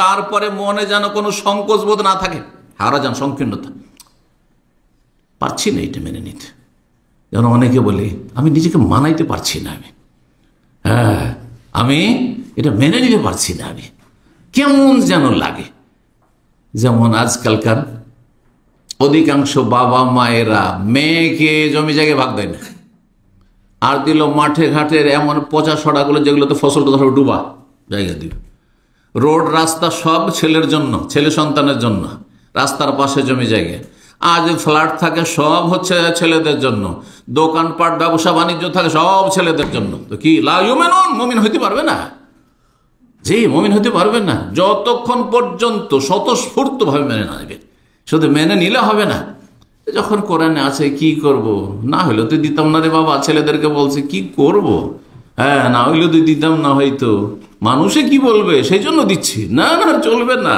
তারপরে মনে যেন কোনো সংকোচ বোধ না থাকে, হারাজান সংকীর্ণতা, পারছি না এটা মেনে নিতে। যেন অনেকে বলে আমি নিজেকে মানাইতে পারছি না, আমি এটা মেনে নিতে পারছি না, আমি কেমন যেন লাগে। যেমন আজকালকার অধিকাংশ বাবা মায়েরা মেয়েকে জমি জায়গায় ভাগ দেয় না, আর দিল মাঠে ঘাটের এমন পচা সড়াগুলো যেগুলোতে ফসলটা ধরো ডুবা জায়গা দিল। রোড রাস্তা সব ছেলের জন্য, ছেলে সন্তানের জন্য, রাস্তার পাশে জমি জায়গায়। আর যে ফ্ল্যাট থাকে সব হচ্ছে ছেলেদের জন্য, দোকানপাট ব্যবসা বাণিজ্য থাকে সব ছেলেদের জন্য। তো কি লা ইউমিনুন, মুমিন হইতে পারবে না, জি মুমিন হতে পারবে না যতক্ষণ পর্যন্ত স্বতঃস্ফূর্তভাবে মেনে না নেবে। শুধু মেনে নিলে হবে না, যখন কোরআনে আছে কি করব, না হইলে তো দিতাম না রে বাবা। ছেলেদেরকে বলছে কি করব, না হইলে তো দিতাম না, হয়তো মানুষে কি বলবে সেই জন্য দিচ্ছি, না না চলবে না।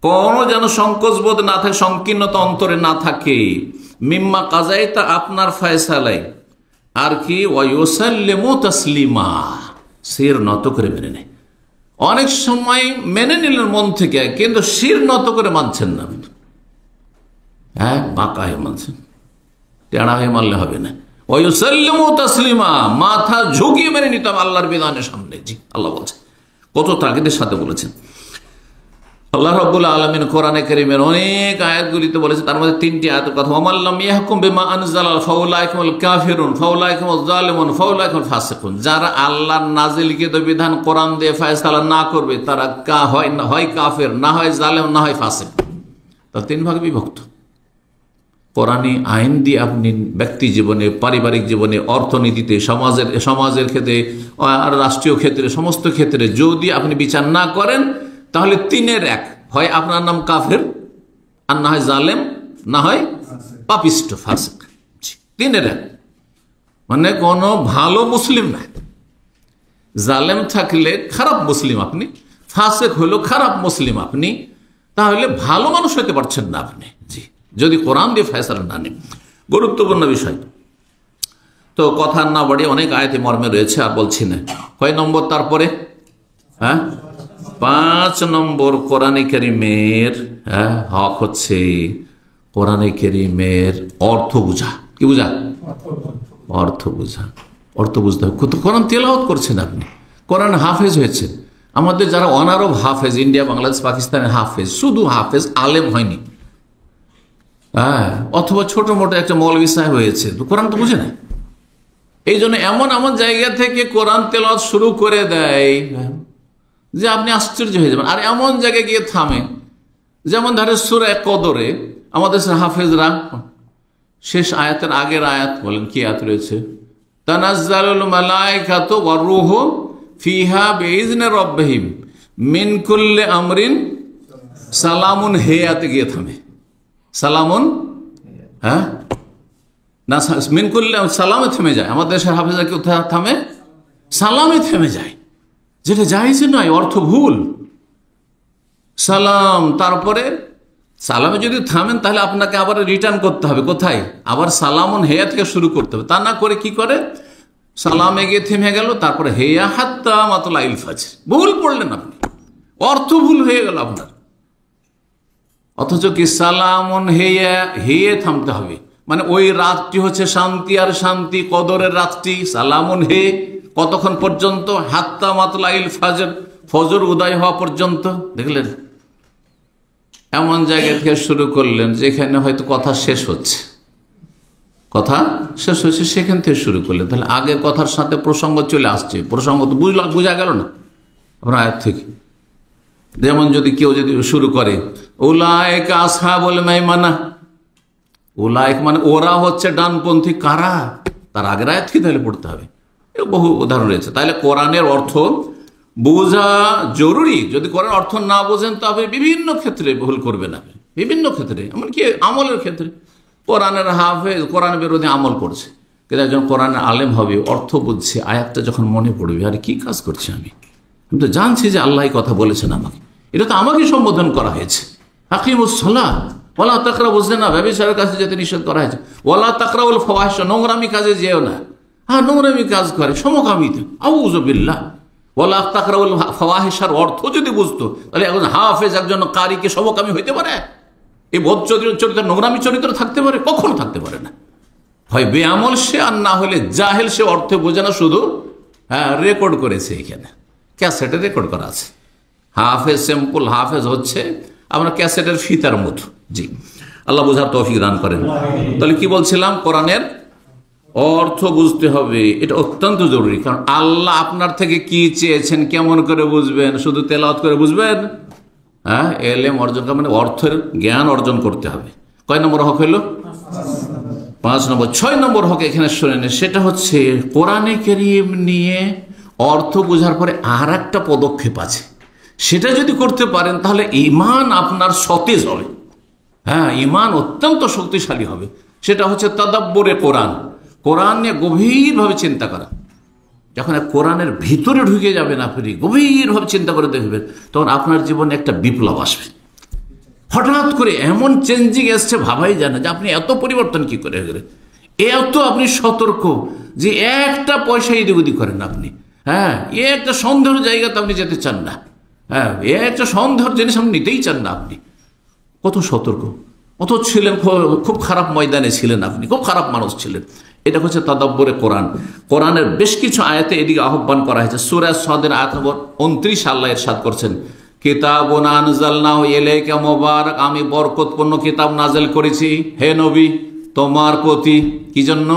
কোনো যেন সংকোচ বোধ না থাকে, সংকীর্ণতা অন্তরে না থাকে। মিম্মা কাযাইতা, আপনার ফয়সালায়, আর কি ওয়ায়ুসাল্লিমু তাসলিমা, শির নত করে মেনে নেয়। অনেক সময় মেনে নিলেন মন থেকে, কিন্তু শির নত করে মানছেন না, বাঁকা হয়ে মানছেন, টেড়া হয়ে মানলে হবে না। ওয়ায়ুসাল্লিমু তাসলিমা, মাথা ঝুঁকিয়ে মেনে নিতাম আল্লাহর বিধানের সামনে। জি আল্লাহ বলছেন, কত তাগিদের সাথে বলেছেন। আল্লাহ রাব্বুল আলামিন কোরআনে কারীমের অনেক আয়াতগুলিতে বলেছে, তার মধ্যে 3টি আয়াতের কথা। ওয়ামাল্লাম ইয়াহকুম বিমা আনজালা ফাউলাইকুমুল কাফিরুন ফাউলাইকুমুজ জালিমুন ফাউলাইকুমুল ফাসিকুন, যারা আল্লাহর নাজিলকৃত বিধান কোরআন দিয়ে ফয়সালা না করবে তারা হয় কাফের, না হয় জালেম, না হয় ফাসিক। তা 3 ভাগে বিভক্ত। কোরআনী আইন দিয়ে আপনি ব্যক্তি জীবনে, পারিবারিক জীবনে, অর্থনীতিতে, সমাজের ক্ষেত্রে আর রাষ্ট্রীয় ক্ষেত্রে, সমস্ত ক্ষেত্রে যদি আপনি বিচার না করেন, তাহলে 3-এর 1, হয় আপনার নাম কাফের, আর না হয় জালেম, না হয় পাপিষ্ট ফাসিক। 3-এর 1, মানে কোনো ভালো মুসলিম না। জালেম থাকলে খারাপ মুসলিম আপনি, ফাসিক হলো খারাপ মুসলিম আপনি, তাহলে ভালো মানুষ হতে পারছেন না আপনি, জি, যদি কোরআন দিয়ে ফয়সালা না নেন। গুরুত্বপূর্ণ বিষয়। তো কথা না বাড়িয়ে অনেক আয়াতে মর্মে রয়েছে, আর বলছি না। কয় নম্বর? তারপরে 5 নম্বর কোরআনে কারীমের হক হচ্ছে কোরআনে কারীমের অর্থ বুঝা। কি বুঝা? অর্থ বুঝা। অর্থ বুঝতে হবে। কোরআন তেলাওয়াত করছেন আপনি, কোরআন হাফেজ হয়েছেন। আমাদের যারা অনারব হাফেজ, ইন্ডিয়া, বাংলাদেশ, পাকিস্তানের হাফেজ, শুধু হাফেজ, আলেম হয়নি, অথবা ছোট মোটো একটা মৌলভী সাহেব হয়েছে, তো কোরআন তো বুঝে না। এই জন্য এমন এমন জায়গা থেকে কোরআন তেলাওয়াত শুরু করে দেয় যে আপনি আশ্চর্য হয়ে যাবেন, আর এমন জায়গায় গিয়ে থামে। যেমন ধরে সূরা কদরে আমাদের হাফেজরা শেষ আয়াতের আগের আয়াত বলেন, কি আয়াত রয়েছে? তানাজ্জালুল মালায়েকাতু ওয়ার রূহু ফিহা বিইজনি রাব্বিহিম মিন কুল্লি আমরিন সালামুন, হে আয়াতে গিয়ে থামে। সালামুন, না মিন কুল্লি, সালামে থেমে যায়। আমাদের দেশের হাফেজরা কেউ থামে, সালামে থেমে যায়, যেটা জায়েজ নয়, অর্থ ভুল। সালাম, তারপরে সালামে যদি থামেন তাহলে আপনাকে আবার রিটার্ন করতে হবে কোথায়? আবার সালামুন হেয়া থেকে শুরু করতে হবে। তা না করে কি করে? সালামে গিয়ে থেমে গেল, তারপরে হেয়া হাত্তা মাতলাইল ফাজর, ভুল পড়লেন আপনি, অর্থ ভুল হয়ে গেল আপনার। অথচ কি সালামুন হেয়া, হেয়ে থামতে হবে, মানে ওই রাতটি হচ্ছে শান্তি আর শান্তি, কদরের রাতটি। সালামুন হে কতক্ষণ পর্যন্ত? হাত্তা মাতলাইল ফাজর, ফজর উদয় হওয়া পর্যন্ত। দেখলেন, এমন জায়গা থেকে শুরু করলেন যেখানে হয়তো কথা শেষ হচ্ছে, সেখান থেকে শুরু করলেন। তাহলে আগের কথার সাথে প্রসঙ্গ চলে আসছে, প্রসঙ্গ তো বোঝা গেল না আপনার আয়াত থেকে। যেমন যদি কেউ যদি শুরু করে উলায়েকা আসহাবুল মাইমানা, উলায়েক মানে ওরা হচ্ছে ডানপন্থী। কারা? তার আগের আয়াত কি তাহলে পড়তে হবে? বহু উদাহরণ রয়েছে। তাহলে কোরআনের অর্থ বোঝা জরুরি। যদি কোরআন অর্থ না বোঝেন তবে বিভিন্ন ক্ষেত্রে ভুল করবেন আপনি, বিভিন্ন ক্ষেত্রে, এমনকি আমলের ক্ষেত্রে। কোরআনের হাফেজ কোরআন বিরোধী আমল করছে, কিন্তু একজন কোরআনের আলেম হবে, অর্থ বুঝছে, আয়াতটা যখন মনে পড়বে, আরে কি কাজ করছি আমি তো জানছি যে আল্লাহ কথা বলেছেন আমাকে, এটা তো আমাকে সম্বোধন করা হয়েছে। আকিমুস সালাহ ওয়ালা তাকরাবুজ জিনা, ব্যভিচারের কাছে যেতে নিষেধ করা হয়েছে। ওয়ালা তাকরাউল ফাওয়াহিশ, নোংরামি কাজে যেও না। হ্যাঁ, নোংরামি কাজ করে সমকামিতা, আউযু বিল্লাহ। ওয়ালা তাকরাউল ফাওয়াহিশার অর্থ যদি বুঝতো, তাহলে একজন হাফেজ, একজন কারিকে সমকামী হইতে পারে? এই বদ চরিত্র, নোংরামি চরিত্র থাকতে পারে? কখনো থাকতে পারে না। হয় বেআমল সে, আর না হলে জাহেল সে, অর্থে বোঝে না, শুধু রেকর্ড করেছে, এখানে ক্যাসেটে রেকর্ড করা আছে। হাফেজ সিম্পল হাফেজ হচ্ছে আমরা ক্যাসেটের ফিতার মতো। জি, আল্লাহ বোঝার তৌফিক দান করেন। তাহলে কি বলছিলাম, কোরআনের অর্থ বুঝতে হবে, এটা অত্যন্ত জরুরি। কারণ আল্লাহ আপনার থেকে কি চেয়েছেন কেমন করে বুঝবেন? শুধু তেলাওয়াত করে বুঝবেন? হ্যাঁ, এলেম অর্জন মানে অর্থের জ্ঞান অর্জন করতে হবে। কয় নম্বর হক হইল? 5 নম্বর। 6 নম্বর হক এখানে শুনেন, সেটা হচ্ছে কোরআনে কারীম নিয়ে অর্থ বোঝার পরে আর একটা পদক্ষেপ আছে। সেটা যদি করতে পারেন তাহলে ঈমান আপনার সতেজ হবে। হ্যাঁ, ঈমান অত্যন্ত শক্তিশালী হবে। সেটা হচ্ছে তাদাব্বুরে কোরআন, কোরআন নিয়ে গভীরভাবে চিন্তা করা। যখন কোরআনের ভিতরে ঢুকে যাবেন আপনি, গভীরভাবে চিন্তা করে দেখবেন, তখন আপনার জীবনে একটা বিপ্লব আসবে। হঠাৎ করে এমন চেঞ্জিং এসছে, ভাবাই যায় না যে আপনি এত পরিবর্তন কি করে গেলেন। এত আপনি সতর্ক যে একটা পয়সা এদিক ওদিক করেন আপনি। হ্যাঁ, এ একটা সন্দেহের জায়গাতে আপনি যেতে চান না। হ্যাঁ, এ একটা সন্দেহের জিনিস আপনি নিতেই চান না। আপনি কত সতর্ক, কত ছিলেন, খুব খারাপ ময়দানে ছিলেন আপনি, খুব খারাপ মানুষ ছিলেন। এটা হচ্ছে তাদাব্বুরে কোরআন। কোরআনের বেশ কিছু আয়াতে এদিকে আহ্বান করা হয়েছে। সূরা সাদের আয়াত নম্বর 29 আল্লাহ ইরশাদ করছেন, কিতাবুন আনজালনাহু ইলাইকা মুবারাক, আমি বরকতপূর্ণ কিতাব নাযিল করেছি হে নবী তোমার প্রতি। কি জন্য?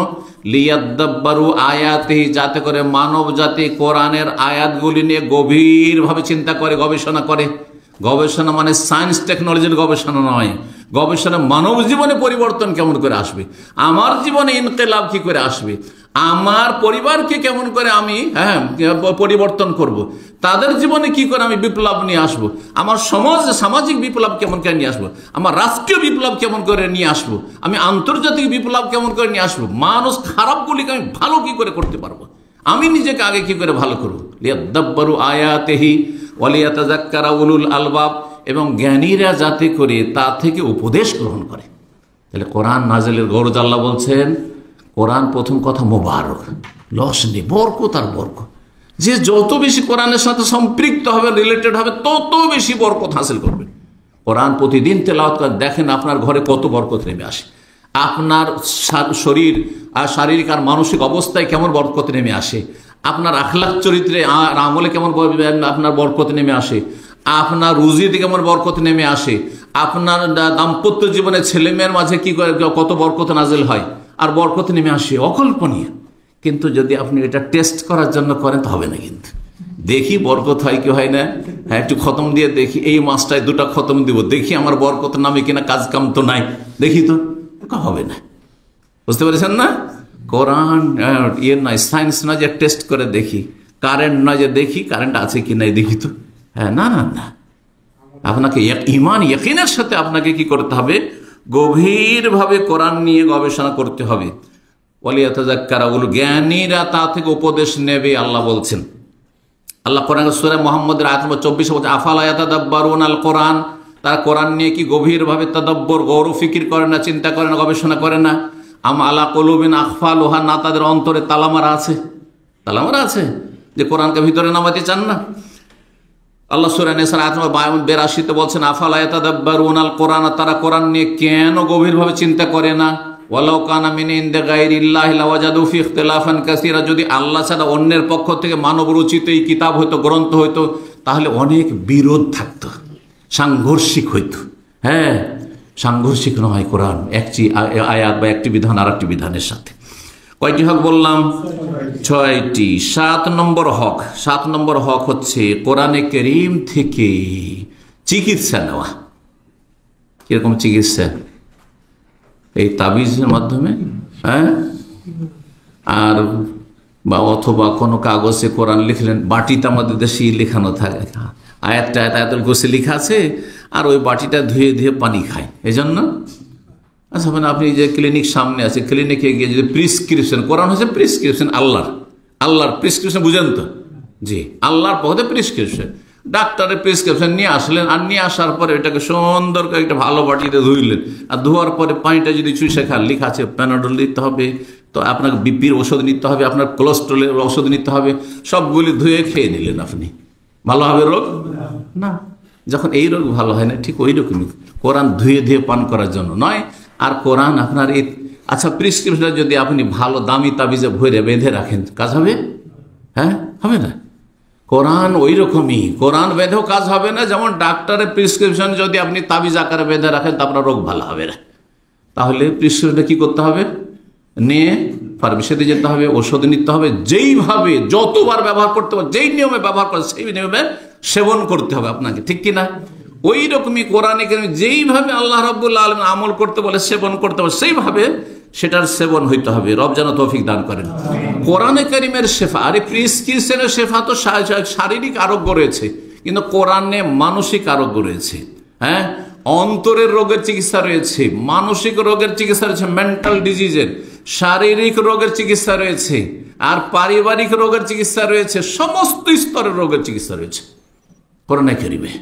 লিয়াদাব্বারু আয়াতিহি, যাতে করে মানব জাতি কোরআনের আয়াতগুলি নিয়ে গভীরভাবে চিন্তা করে, গবেষণা করে। গবেষণা মানে সায়েন্স টেকনোলজির গবেষণা নয়, গবেষণা মানব জীবনে পরিবর্তন কেমন করে আসবে, আমার জীবনে ইনকিলাব কি করে আসবে, আমার পরিবারকে কেমন করে আমি পরিবর্তন করব, তাদের জীবনে কি করে আমি বিপ্লব নিয়ে আসব, আমার সামাজিক বিপ্লব কেমন করে নিয়ে আসবো, আমার রাষ্ট্রীয় বিপ্লব কেমন করে নিয়ে আসবো, আমি আন্তর্জাতিক বিপ্লব কেমন করে নিয়ে আসবো, মানুষ খারাপগুলিকে আমি ভালো কি করে করতে পারবো, আমি নিজেকে আগে কি করে ভালো করবো। লিয়াদাব্বারু আয়াতিহি ওয়ালিয়াতাযাক্কারা উলুল আলবাব, এবং জ্ঞানীরা যাতে করে তা থেকে উপদেশ গ্রহণ করে। তাহলে কোরআন নাজিলের গরজ আল্লাহ বলছেন, কোরআন প্রথম কথা মোবারক, লস নেই, বরকত আর বরকত। যে যত বেশি কোরআনের সাথে সম্পৃক্ত হবে, রিলেটেড হবে, তত বেশি বরকত হাসিল করবে। কোরআন প্রতিদিন তেলাওয়াত করে দেখেন আপনার ঘরে কত বরকত নেমে আসে, আপনার শরীর আর শারীরিক আর মানসিক অবস্থায় কেমন বরকত নেমে আসে, আপনার আখলাক চরিত্রে আর আমলে কেমন আপনার বরকত নেমে আসে, আপনার রুজিতে কেমন বরকত নেমে আসে, আপনার দাম্পত্য জীবনে ছেলে মেয়ের মাঝে কি করে কত বরকত নাজিল হয় আর বরকত নেমে আসে, অকল্পনীয়। কিন্তু যদি আপনি এটা টেস্ট করার জন্য করেন তো হবে না। কিন্তু দেখি বরকত হয় কি হয় না, হ্যাঁ একটু খতম দিয়ে দেখি, এই মাসটায় 2টা খতম দিব, দেখি আমার বরকত নামে কিনা, কাজ কাম তো নাই, দেখি তো, হবে না। বুঝতে পেরেছেন না? কোরআন ইয়ে নয়, সায়েন্স নয় যে টেস্ট করে দেখি, কারেন্ট নয় যে দেখি কারেন্ট আছে কি নাই দেখি তো, হ্যাঁ না না না, আপনাকে ঈমান ইয়াকিনের সাথে আপনাকে কি করতে হবে, গভীরভাবে কোরআন নিয়ে গবেষণা করতে হবে। ওয়ালিয়াতাযাক্কারা উলুল, জ্ঞানীরা তা থেকে উপদেশ নেবে আল্লাহ বলছেন। আল্লাহ কোরআন সূরা মুহাম্মদের আয়াত নম্বর 24 বলছে, আফালা ইয়াতাদাব্বারুনাল কোরআন, তারা কোরআন নিয়ে কি গভীরভাবে তাদাব্বর, গৌর ফিকির করে না, চিন্তা করে না, গবেষণা করে না। আম আলা কুলুবিন আকফালুহা, না তাদের অন্তরে তালামারা আছে, তালামারা আছে যে কোরআনকে ভিতরে নামাতে চান না। আল্লাহ সূরা নিসার আয়াত নম্বর 82 বলছেন, আফালা ইয়াতাদাব্বারুনাল কোরআন, তারা কোরআন নিয়ে কেন গভীরভাবে চিন্তা করে না। ওয়ালাউ কানা মিন ইনদি গায়রিল্লাহি লাওয়াজাদু ফি ইখতিলাফান কাসীরা, যদি আল্লাহ ছাড়া অন্যের পক্ষ থেকে মানব রচিত এই কিতাব হইতো, গ্রন্থ হইতো, তাহলে অনেক বিরোধ থাকতো, সাংঘর্ষিক হইতো। হ্যাঁ, সাংঘর্ষিক নয় কোরআন, একটি আয়াত বা একটি বিধান আর একটি বিধানের সাথে। কয়টি হক বললাম? 6টি। 7 নম্বর হক হচ্ছে কোরআনে কারীম থেকে চিকিৎসা নেওয়া। কিরকম চিকিৎসা? এই তাবিজের মাধ্যমে, হ্যাঁ আর বা অথবা কোনো কাগজে কোরআন লিখলেন, বাটিতে আমাদের দেশে লেখানো থাকে, আয়াতটা আয়াতুল কুরসি লেখা আছে, আর ওই বাটিটা ধুয়ে ধুয়ে পানি খায়। এই জন্য আচ্ছা মানে আপনি যে ক্লিনিক সামনে আছে, ক্লিনিকে গিয়ে যদি প্রিসক্রিপশন, কোরআন হচ্ছে প্রিসক্রিপশন, আল্লাহর প্রিসক্রিপশন, বুঝেন তো? জি, আল্লাহর পথে প্রিসক্রিপশন, ডাক্তারের প্রিসক্রিপশন নিয়ে আসলেন, আর নিয়ে আসার পরে এটাকে সুন্দর করে একটা ভালো বাটিতে ধুইলেন, আর ধোয়ার পরে পানিটা যদি চুষে খান, লেখা আছে প্যানাডল নিতে হবে, তো আপনাকে বিপির ওষুধ নিতে হবে, আপনার কোলেস্ট্রলের ওষুধ নিতে হবে, সবগুলি ধুয়ে খেয়ে নিলেন, আপনি ভালো হবে রোগ? না। যখন এই রোগ ভালো হয় না, ঠিক ওই রকমই কোরআন ধুয়ে ধুয়ে পান করার জন্য নয়। আর কোরআন আপনার এই আচ্ছা প্রিসক্রিপশনটা যদি আপনি ভালো দামি তাবিজে ভরে বেঁধে রাখেন, কাজ হবে? হ্যাঁ, হবে না। কোরআন ওই রকমই, কোরআন বেঁধেও কাজ হবে না, যেমন ডাক্তারের প্রিসক্রিপশন যদি আপনি তাবিজ আকারে বেঁধে রাখেন তা আপনার রোগ ভালো হবে না। তাহলে প্রিসক্রিপশনটা কি করতে হবে? নিয়ে ফার্মেসিতে যেতে হবে, ওষুধ নিতে হবে, যেইভাবে যতবার ব্যবহার করতে হবে, যেই নিয়মে ব্যবহার করে সেই নিয়মে সেবন করতে হবে আপনাকে, ঠিক কিনা? ওই রকমই কোরআনে যেইভাবে আল্লাহ রাব্বুল আলামিন আমল করতে বলে, সেবন করতে হবে, সেইভাবে সেটার সেবন হইতে হবে। রব যেন তৌফিক দান করেন। কোরআনে কারীমের শেফা, আরে প্রিসক্রিপশনের শেফা তো শারীরিক আরোগ্য রয়েছে, কিন্তু কোরআনে মানসিক আরোগ্য রয়েছে। হ্যাঁ, অন্তরের রোগের চিকিৎসা রয়েছে, মানসিক রোগের চিকিৎসা রয়েছে, মেন্টাল ডিজিজের, শারীরিক রোগের চিকিৎসা রয়েছে, আর পারিবারিক রোগের চিকিৎসা রয়েছে, সমস্ত স্তরের রোগের চিকিৎসা রয়েছে কোরআনে কারীমে।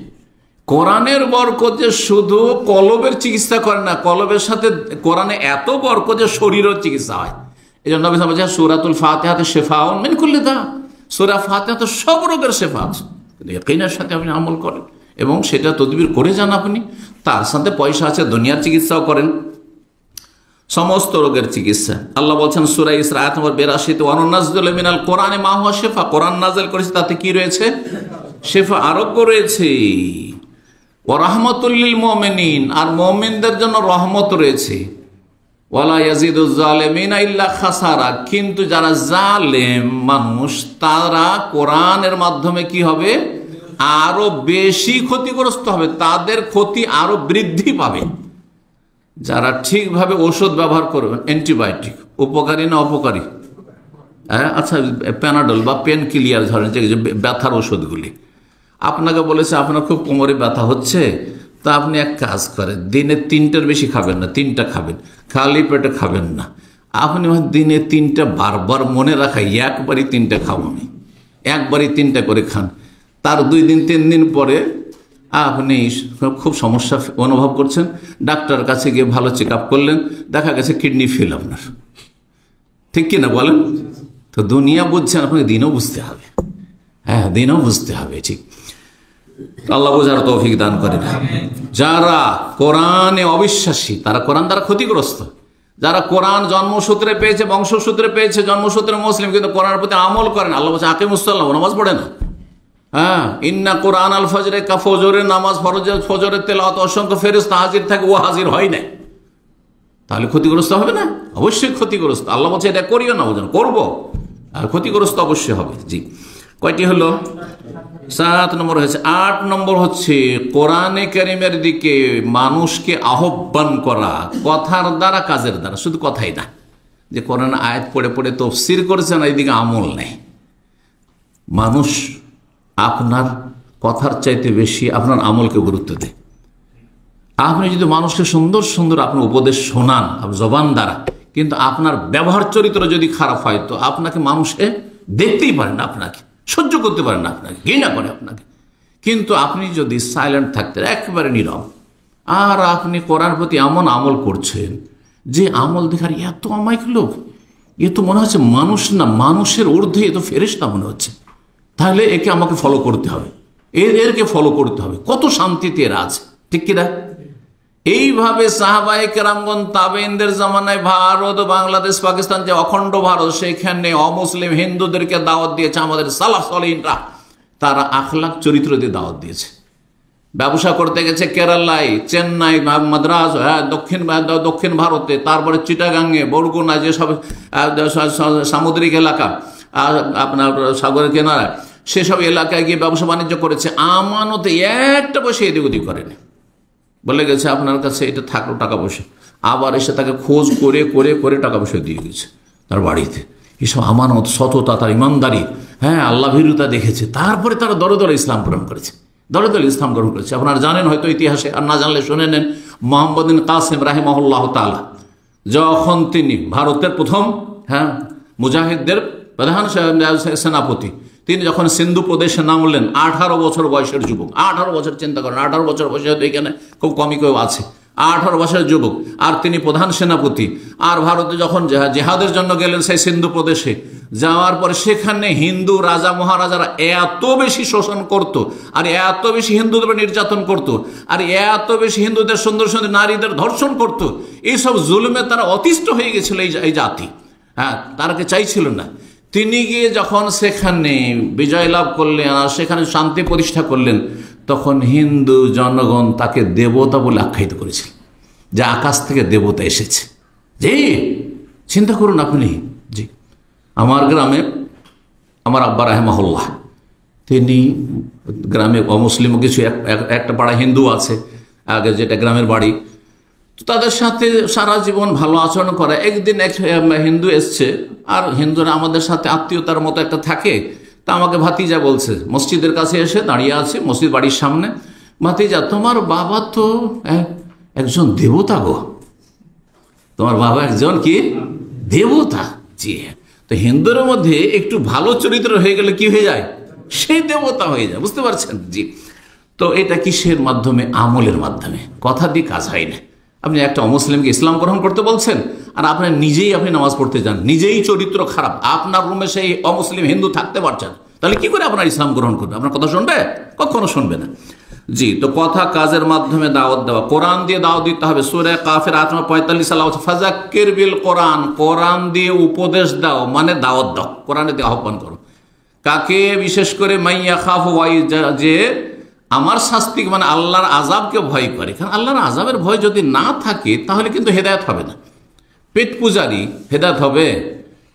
কোরআনের বরকত যে শুধু কলবের চিকিৎসা করে না, কলবের সাথে কোরআনে এত বরকত যে শরীরের চিকিৎসা হয়। এই জন্য নবী সাল্লাল্লাহু আলাইহি ওয়াসাল্লাম সূরাতুল ফাতিহাতে শিফাউন মিন কুল্লি দা, সূরা ফাতিহা তো সব রোগের শিফা আছে। ইয়াকিনের সাথে আপনি আমল করেন এবং সেটা তদবির করে যান আপনি, তার সাথে পয়সা আছে, দুনিয়ার চিকিৎসাও করেন, সমস্ত রোগের চিকিৎসা। আল্লাহ বলছেন সূরা ইসরা আয়াত নম্বর 82, ওয়া নুনাজ্জিলু মিনাল কোরআনি মা হুয়া শিফা, কোরআন নাযিল করেছে তাতে কি রয়েছে? শিফা, আরোগ্য রয়েছে। ওয়া রাহমাতুল লিল মুমিনিন, আর মুমিনদের জন্য রহমত রয়েছে। ওয়ালা ইয়াজিদুজ জালিমিনা ইল্লা খাসারা, কিন্তু যারা জালেম মানুষ তারা কোরআনের মাধ্যমে কি হবে? আরো বেশি ক্ষতিগ্রস্ত হবে, তাদের ক্ষতি আরো বৃদ্ধি পাবে। যারা ঠিকভাবে ওষুধ ব্যবহার করবেন, অ্যান্টিবায়োটিক উপকারী না অপকারী? হ্যাঁ, আচ্ছা প্যানাডল বা পেন কিলিয়ার ধরেন যে ব্যথার ওষুধগুলি, আপনাকে বলেছে আপনার খুব কোমরে ব্যথা হচ্ছে, তা আপনি এক কাজ করেন, দিনে 3টার বেশি খাবেন না, 3টা খাবেন, খালি পেটে খাবেন না। আপনি দিনে 3টা বারবার মনে রাখা, একবারই 3টা খাবো আমি, একবারই 3টা করে খান। তার 2 দিন 3 দিন পরে আপনি খুব সমস্যা অনুভব করছেন, ডাক্তার কাছে গিয়ে ভালো চেক আপ করলেন, দেখা গেছে কিডনি ফেল আপনার, ঠিক কিনা বলেন? তো দুনিয়া বুঝছেন, আপনাকে দিনও বুঝতে হবে। হ্যাঁ, দিনও বুঝতে হবে, ঠিক। আল্লাহ বোঝার তৌফিক দান করেন। যারা কোরআনে অবিশ্বাসী তারা কোরআন দ্বারা ক্ষতিগ্রস্ত। যারা কোরআন জন্মসূত্রে পেয়েছে, বংশসূত্রে পেয়েছে, জন্মসূত্রে মুসলিম, কিন্তু কোরআনের প্রতি আমল করেন, আল্লাহ বলছে আকিমুসসালাহ, নামাজ পড়ে না। হ্যাঁ, ইন্না কোরআন আল ফজরে কা, ফজরের নামাজ, ফজরের তেলাওয়াত অসংখ্য ফেরেশতা হাজির থাকে, ও হাজির হয় না, তাহলে ক্ষতিগ্রস্ত হবে না? অবশ্যই ক্ষতিগ্রস্ত। আল্লাহ বলছে এটা করিও না, বুঝেন করবো, আর ক্ষতিগ্রস্ত অবশ্যই হবে। জি, কয়টি হলো? 7 নম্বর হয়েছে। 8 নম্বর হচ্ছে কোরআনে কারীমের দিকে মানুষকে আহ্বান করা, কথার দ্বারা, কাজের দ্বারা, শুধু কথাই না যে কোরআন আয়াত পড়ে পড়ে তাফসীর করেছেন, এইদিকে আমল নেই। মানুষ আপনার কথার চাইতে বেশি আপনার আমলকে গুরুত্ব দেয়। আপনি যদি মানুষকে সুন্দর সুন্দর আপনার উপদেশ শোনান জবান দ্বারা, কিন্তু আপনার ব্যবহার চরিত্র যদি খারাপ হয়, তো আপনাকে মানুষে দেখতেই পারে না, আপনাকে সহ্য করতে পারে না, আপনাকে ঘৃণা করে আপনাকে। কিন্তু আপনি যদি সাইলেন্ট থাকতেন, একেবারে নীরব, আর আপনি কোরআনের প্রতি এমন আমল করছেন যে আমল দেখার এত অমায়িক লোক, এ তো মনে হচ্ছে মানুষ না, মানুষের ঊর্ধ্বে এ তো ফেরেশতা মনে হচ্ছে, তাহলে একে আমাকে ফলো করতে হবে, এরকে ফলো করতে হবে, কত শান্তিতে এরা আছে, ঠিক কিনা? এইভাবে সাহাবায়ে কেরামগণ তাবেঈনদের জামানায় ভারত, বাংলাদেশ, পাকিস্তান যে অখণ্ড ভারত, সেখানে অমুসলিম হিন্দুদেরকে দাওয়াত দিয়েছে আমাদের সালাফ সালেহিনরা, তারা আখলাক চরিত্র দিয়ে দাওয়াত দিয়েছে। ব্যবসা করতে গেছে কেরালায়, চেন্নাই, মাদ্রাজ, দক্ষিণ ভারতে, তারপরে চিটাগাঙ্গে, বরগুনা, যেসব সামুদ্রিক এলাকা আপনার সাগরের কিনারায়, সেসব এলাকায় গিয়ে ব্যবসা বাণিজ্য করেছে। আমানতে একটা পয়সা এদিক ওদিক করেনি, বলে গেছে আপনার কাছে এটা থাকলো টাকা পয়সা, আবার এসে তাকে খোঁজ করে করে করে টাকা পয়সা দিয়ে গেছে তার বাড়িতে। এসব আমানত, সততা, তার ইমানদারি, হ্যাঁ, আল্লাহ ভীরুতা দেখেছে। তারপরে তারা দলে দলে ইসলাম গ্রহণ করেছে, দলে দলে ইসলাম গ্রহণ করেছে। আপনারা জানেন হয়তো ইতিহাসে, আর না জানলে শুনে নেন, মোহাম্মদ বিন কাসেম রাহিমাহুল্লাহ তাআলা যখন তিনি ভারতের প্রথম মুজাহিদদের প্রধান সেনাপতি, তিনি যখন সিন্ধু প্রদেশে নামলেন, 18 বছর বয়সের যুবক, 18 বছর, চিন্তা করেন, 18 বছর বয়সে, হয়তো এখানে খুব কমই কেউ আছে, 18 বছরের যুবক, আর তিনি প্রধান সেনাপতি। আর ভারতে যখন জেহাদের জন্য গেলেন সেই সিন্ধু প্রদেশে, যাওয়ার পরে সেখানে হিন্দু রাজা মহারাজারা এত বেশি শোষণ করত, আর এত বেশি হিন্দুদের নির্যাতন করত, আর এত বেশি হিন্দুদের সুন্দর সুন্দর নারীদের ধর্ষণ করত, এইসব জুলুমে তারা অতিষ্ঠ হয়ে গেছিল এই জাতি, তারাকে চাইছিল না। তিনি গিয়ে যখন সেখানে বিজয় লাভ করলেন আর সেখানে শান্তি প্রতিষ্ঠা করলেন, তখন হিন্দু জনগণ তাকে দেবতা বলে আখ্যায়িত করেছিল, যে আকাশ থেকে দেবতা এসেছে। জি, চিন্তা করুন আপনি। জি, আমার গ্রামে আমার আব্বা রাহিমাহুল্লাহ, তিনি গ্রামে অমুসলিম কিছু একটা পাড়া হিন্দু আছে আগে, যেটা গ্রামের বাড়ি, তাদের সাথে সারা জীবন ভালো আচরণ করে। একদিন এক হিন্দু এসছে, আর হিন্দুরা আমাদের সাথে আত্মীয়তার মতো একটা থাকে, তা আমাকে ভাতিজা বলছে, মসজিদের কাছে এসে দাঁড়িয়ে আছে, মসজিদ বাড়ির সামনে, ভাতিজা, তোমার বাবা তো একজন দেবতা গো, তোমার বাবা একজন কি দেবতা। জি, তো হিন্দুর মধ্যে একটু ভালো চরিত্র হয়ে গেলে কি হয়ে যায়, সেই দেবতা হয়ে যায়, বুঝতে পারছেন? জি, তো এটা কিসের মাধ্যমে? আমলের মাধ্যমে, কথা দিয়ে কাজ হয় না। আপনি একটা অমুসলিমকে ইসলাম গ্রহণ করতে বলছেন, আর আপনার নিজেই আপনি নামাজ পড়তে যান, নিজেই চরিত্র খারাপ, আপনার রুমে সেই অমুসলিম হিন্দু থাকতে পারছেন, তাহলে কি করে আপনার ইসলাম গ্রহণ করবে? আপনার কথা শুনবে? কখনো শুনবে না। জি, তো কথা কাজের মাধ্যমে দাওয়াত দেওয়া, কোরআন দিয়ে দাওয়াত দিতে হবে। সূরা কাফের 8:45 ফাযাক্কির বিল কোরআন, কোরআন দিয়ে উপদেশ দাও মানে দাওয়াত দাও, কোরআনে দিয়ে আহ্বান করো। কাকে? বিশেষ করে মাইয়া খাফ ওয়াইজ, যে আমার শাস্তি মানে আল্লাহর আযাবকে ভয় করে। কারণ আল্লাহর আযাবের ভয় যদি না থাকে তাহলে কিন্তু হেদায়েত হবে না। পেট পূজারি হেদায়েত হবে,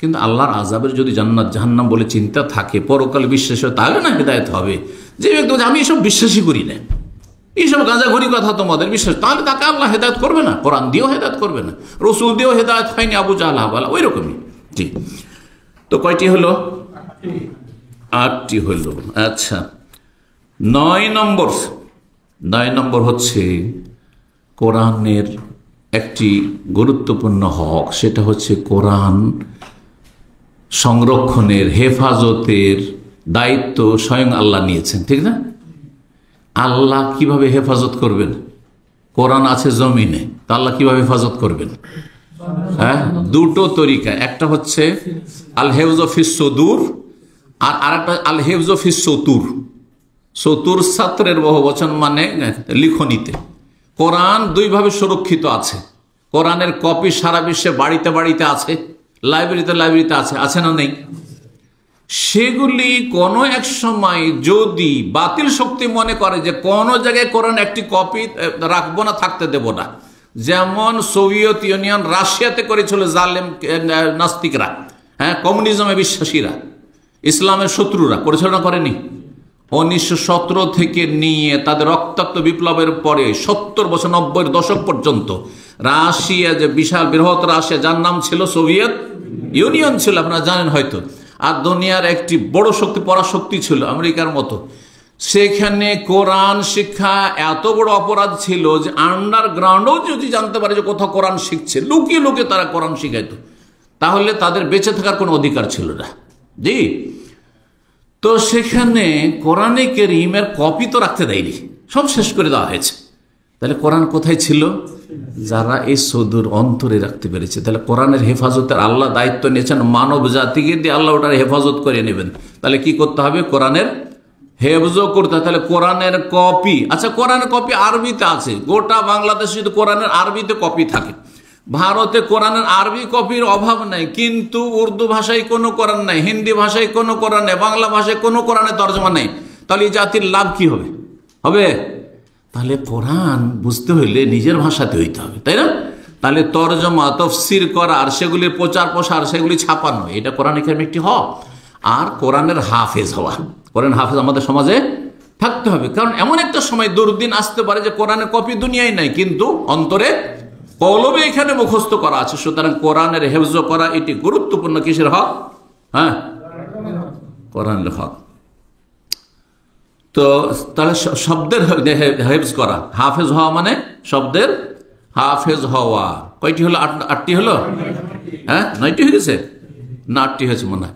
কিন্তু আল্লাহর আযাবের যদি জান্নাত জাহান্নাম বলে চিন্তা থাকে, পরকাল বিশ্বাস, তাহলে না হেদায়েত হবে। যে ব্যক্তি আমি এসব বিশ্বাসই করি না, এইসব গাঁজাঘড়ি কথা তোমাদের বিশ্বাস, তাহলে তাকে আল্লাহ হেদায়েত করবে না, কোরআন দিয়েও হেদায়েত করবে না, রসুল দিয়েও হেদায়েত হয়নি আবু জাহল হাওয়ালা, ওই রকমই। জি, তো কয়টি হলো? 8টি হলো। আচ্ছা, 9 নম্বর হচ্ছে কোরআনের একটি গুরুত্বপূর্ণ হক, সেটা হচ্ছে কোরআন সংরক্ষণের, হেফাজতের দায়িত্ব স্বয়ং আল্লাহ নিয়েছেন, ঠিক না? আল্লাহ কিভাবে হেফাজত করবেন? কোরআন আছে জমিনে, তা আল্লাহ কিভাবে হেফাজত করবেন? দুটো তরিকা, একটা হচ্ছে আল হেফজ ফিস সুদূর, আর আরেকটা আল হেফজ ফিস সতুর। সতুর ছাত্রের বহুবচন, মানে লিখনিতে। কোরআন দুইভাবে সুরক্ষিত আছে। কোরআনের কপি সারা বিশ্বে বাড়িতে বাড়িতে আছে, লাইব্রেরিতে আছে, আছে না নেই? সেগুলি কোনো এক সময় যদি বাতিল শক্তি মনে করে যে কোনো জায়গায় কোরআন একটি কপি রাখবো না, থাকতে দেব না, যেমন সোভিয়েত ইউনিয়ন রাশিয়াতে করেছিল জালেম নাস্তিকরা, কমিউনিজমে বিশ্বাসীরা, ইসলামের শত্রুরা করেছিল না, করেনি? 1917 থেকে নিয়ে তাদের রক্তাক্ত বিপ্লবের পরে 70 বছর, 90-এর দশক পর্যন্ত রাশিয়া, যে বিশাল বৃহৎ রাশিয়া, যার নাম ছিল সোভিয়েত ইউনিয়ন ছিল, আপনারা জানেন হয়তো, আর দুনিয়ার একটি বড় শক্তি, পরাশক্তি ছিল আমেরিকার মতো, সেখানে কোরআন শিক্ষা এত বড় অপরাধ ছিল যে আন্ডারগ্রাউন্ডও যদি জানতে পারে যে কোথাও কোরআন শিখছে, লুকিয়ে লুকিয়ে তারা কোরআন শিখাইতো, তাহলে তাদের বেঁচে থাকার কোনো অধিকার ছিল না। জি, তো সেখানে কোরআনে কারীমের কপি তো রাখতে দেয়নি, সব শেষ করে দেওয়া হয়েছে। তাহলে কোরআন কোথায় ছিল? যারা এই সুদূর অন্তরে রাখতে পেরেছে। তাহলে কোরআনের হেফাজতের আল্লাহ দায়িত্ব নিয়েছেন, মানব জাতিকে দিয়ে আল্লাহ ওটার হেফাজত করে নেবেন। তাহলে কি করতে হবে? কোরআনের হেফজ করতে হবে। তাহলে কোরআনের কপি, আচ্ছা কোরআনের কপি আরবিতে আছে, গোটা বাংলাদেশে যদি কোরআনের আরবিতে কপি থাকে, ভারতে কোরআনের আরবি কপির অভাব নাই, কিন্তু উর্দু ভাষায় কোনো কোরআন নাই, হিন্দি ভাষায় কোনো কোরআন নেই, বাংলা ভাষায় কোনো কোরআনের তর্জমা নেই। তাহলে এই জাতির লাভ কি হবে? তাহলে কোরআন বুঝতে হইলে নিজের ভাষাতে হইতে হবে, তাই না? তাহলে তরজমা, তফসির করা, আর সেগুলির প্রচার প্রসার, সেগুলি ছাপানো, এটা কোরআন এখানে একটি হক। আর কোরআনের হাফেজ হওয়া, কোরআন হাফেজ আমাদের সমাজে থাকতে হবে। কারণ এমন একটা সময় দুর্দিন আসতে পারে যে কোরআনের কপি দুনিয়ায় নাই, কিন্তু অন্তরে কলবে এখানে মুখস্থ করা আছে। সুতরাং কোরআনের হেফজ করা এটি গুরুত্বপূর্ণ কিসের হক? হ্যাঁ, কোরআনের হক। তো তাহলে শব্দের হেফজ করা, হাফেজ হওয়া মানে শব্দের হাফেজ হওয়া। কয়টি হলো? 8টি হলো? হ্যাঁ, 9টি হয়ে গেছে না 8টি হয়েছে মনে হয়।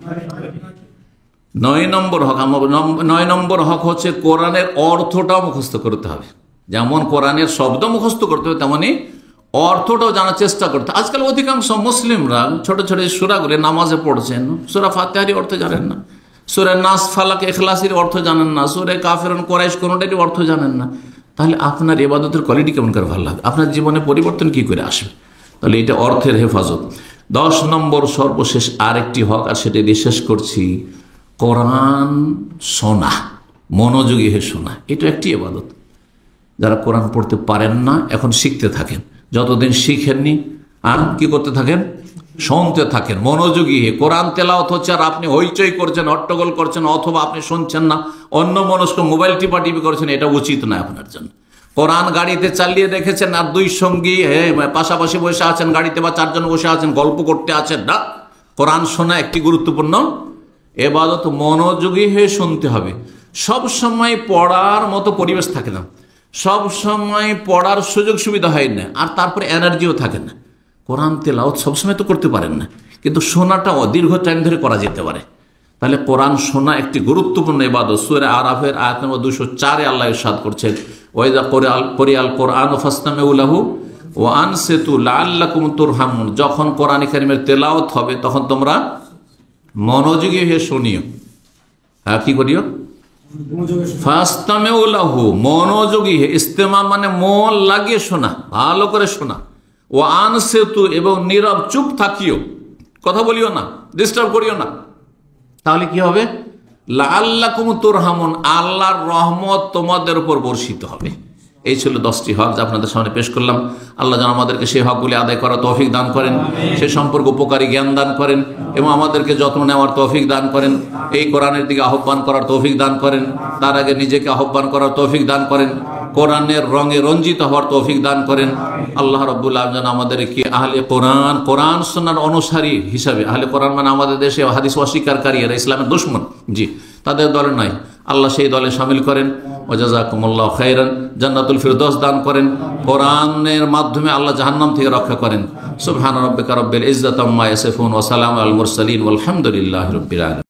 9 নম্বর হক। 9 নম্বর হক হচ্ছে কোরআনের অর্থটাও মুখস্থ করতে হবে। যেমন কোরআনের শব্দ মুখস্থ করতে হবে, তেমনি অর্থটাও জানার চেষ্টা করতে। আজকাল অধিকাংশ মুসলিমরা ছোট ছোট সূরাগুলি নামাজে পড়ছেন, সূরা ফাতিহার অর্থ জানেন না, সূরা নাস, ফালাক, ইখলাসের অর্থ জানেন না, সূরা কাফিরুন, কুরাইশ কোনটারই অর্থ জানেন না। তাহলে আপনার ইবাদতের কোয়ালিটি কেমন করে ভালো লাগবে? আপনার জীবনে পরিবর্তন কি করে আসবে? তাহলে এটা অর্থের হেফাজত। 10 নম্বর সর্বশেষ আরেকটি হক, আর সেটা দিয়ে শেষ করছি, কোরআন শোনা, মনোযোগী হয়ে শোনা। এটা একটি ইবাদত। যারা কোরআন পড়তে পারেন না, এখন শিখতে থাকেন, যতদিন শিখেননি আর কি করতে থাকেন? শুনতে থাকেন মনোযোগী হয়ে। কোরআন তেলাওয়াত হচ্ছে আর আপনি হইচই করছেন, হট্টগোল করছেন, অথবা আপনি শুনছেন না, অন্য মনস্ক মোবাইল টিপাটিপি করছেন, এটা উচিত নয় আপনার জন্য। কোরআন গাড়িতে চালিয়ে রেখেছেন আর 2 সঙ্গী পাশাপাশি বসে আছেন গাড়িতে, বা 4 জন বসে আছেন, গল্প করতে আছেন না। কোরআন শোনা একটি গুরুত্বপূর্ণ ইবাদত। মনোযোগী হয়ে শুনতে হবে। সব সময় পড়ার মতো পরিবেশ থাকে না, সব সময় পড়ার সুযোগ সুবিধা হয় না, আর তারপরে এনার্জিও থাকে না। কোরআন তেলাওয়াত সবসময় তো করতে পারেন না, কিন্তু শোনাটা দীর্ঘ টাইম ধরে করা যেতে পারে। তাহলে কোরআন শোনা একটি গুরুত্বপূর্ণ ইবাদত। সূরা আরাফের আয়াত নম্বর 204 আল্লাহ ইরশাদ করছেন, ওয়াইযা ক্বুরিআল কুরআনু ফাসতামিউ লাহু ওয়া আনসিতু লাআল্লাকুম তুরহামুন। যখন কোরআন কারীমের তেলাওয়াত হবে তখন তোমরা মনোযোগী হয়ে শুনিও। হ্যাঁ, কি করিও? ফাসতামিউ লাহু, মনোযোগী হয়ে। ইস্তেমা মানে মন লাগিয়ে শোনা, ভালো করে শোনা। ও আনসিতু, এবং নীরব চুপ থাকিও, কথা বলিও না, ডিস্টার্ব করিও না। তাহলে কি হবে? লাআল্লাকুম তুরহামুন, আল্লাহর রহমত তোমাদের উপর বর্ষিত হবে। এই ছিল 10টি হক যা আপনাদের সামনে পেশ করলাম। আল্লাহ যেন আমাদেরকে সেই হকগুলি আদায় করার তৌফিক দান করেন, সে সম্পর্কে উপকারী জ্ঞান দান করেন, এবং আমাদেরকে যত্ন নেওয়ার তৌফিক দান করেন, এই কোরআনের দিকে আহ্বান করার তৌফিক দান করেন, তার আগে নিজেকে আহ্বান করার তৌফিক দান করেন, কোরআনের রঙে রঞ্জিত হওয়ার তৌফিক দান করেন। আল্লাহ রাব্বুল আলামিন যেন আমাদেরকে আহলে কোরআন, কোরআন সুন্নাহর অনুসারী হিসাবে, আহলে কোরআন মানে আমাদের দেশে হাদিস অস্বীকারী, এরা ইসলামের দুশমন, জি, তাদের দলে নাই, আল্লাহ সেই দলে শামিল করেন। ওয়াজাযাকুমুল্লাহু খাইরান, জান্নাতুল ফিরদৌস দান করেন। কোরআনের মাধ্যমে আল্লাহ জাহান্নাম থেকে রক্ষা করেন। সুবহান রাব্বিকা রাব্বিল ইজ্জাতি আম্মা ইয়াসিফুন ওয়া সালামুন আলাল মুরসালিন ওয়ালহামদুলিল্লাহি রাব্বিল আলামিন।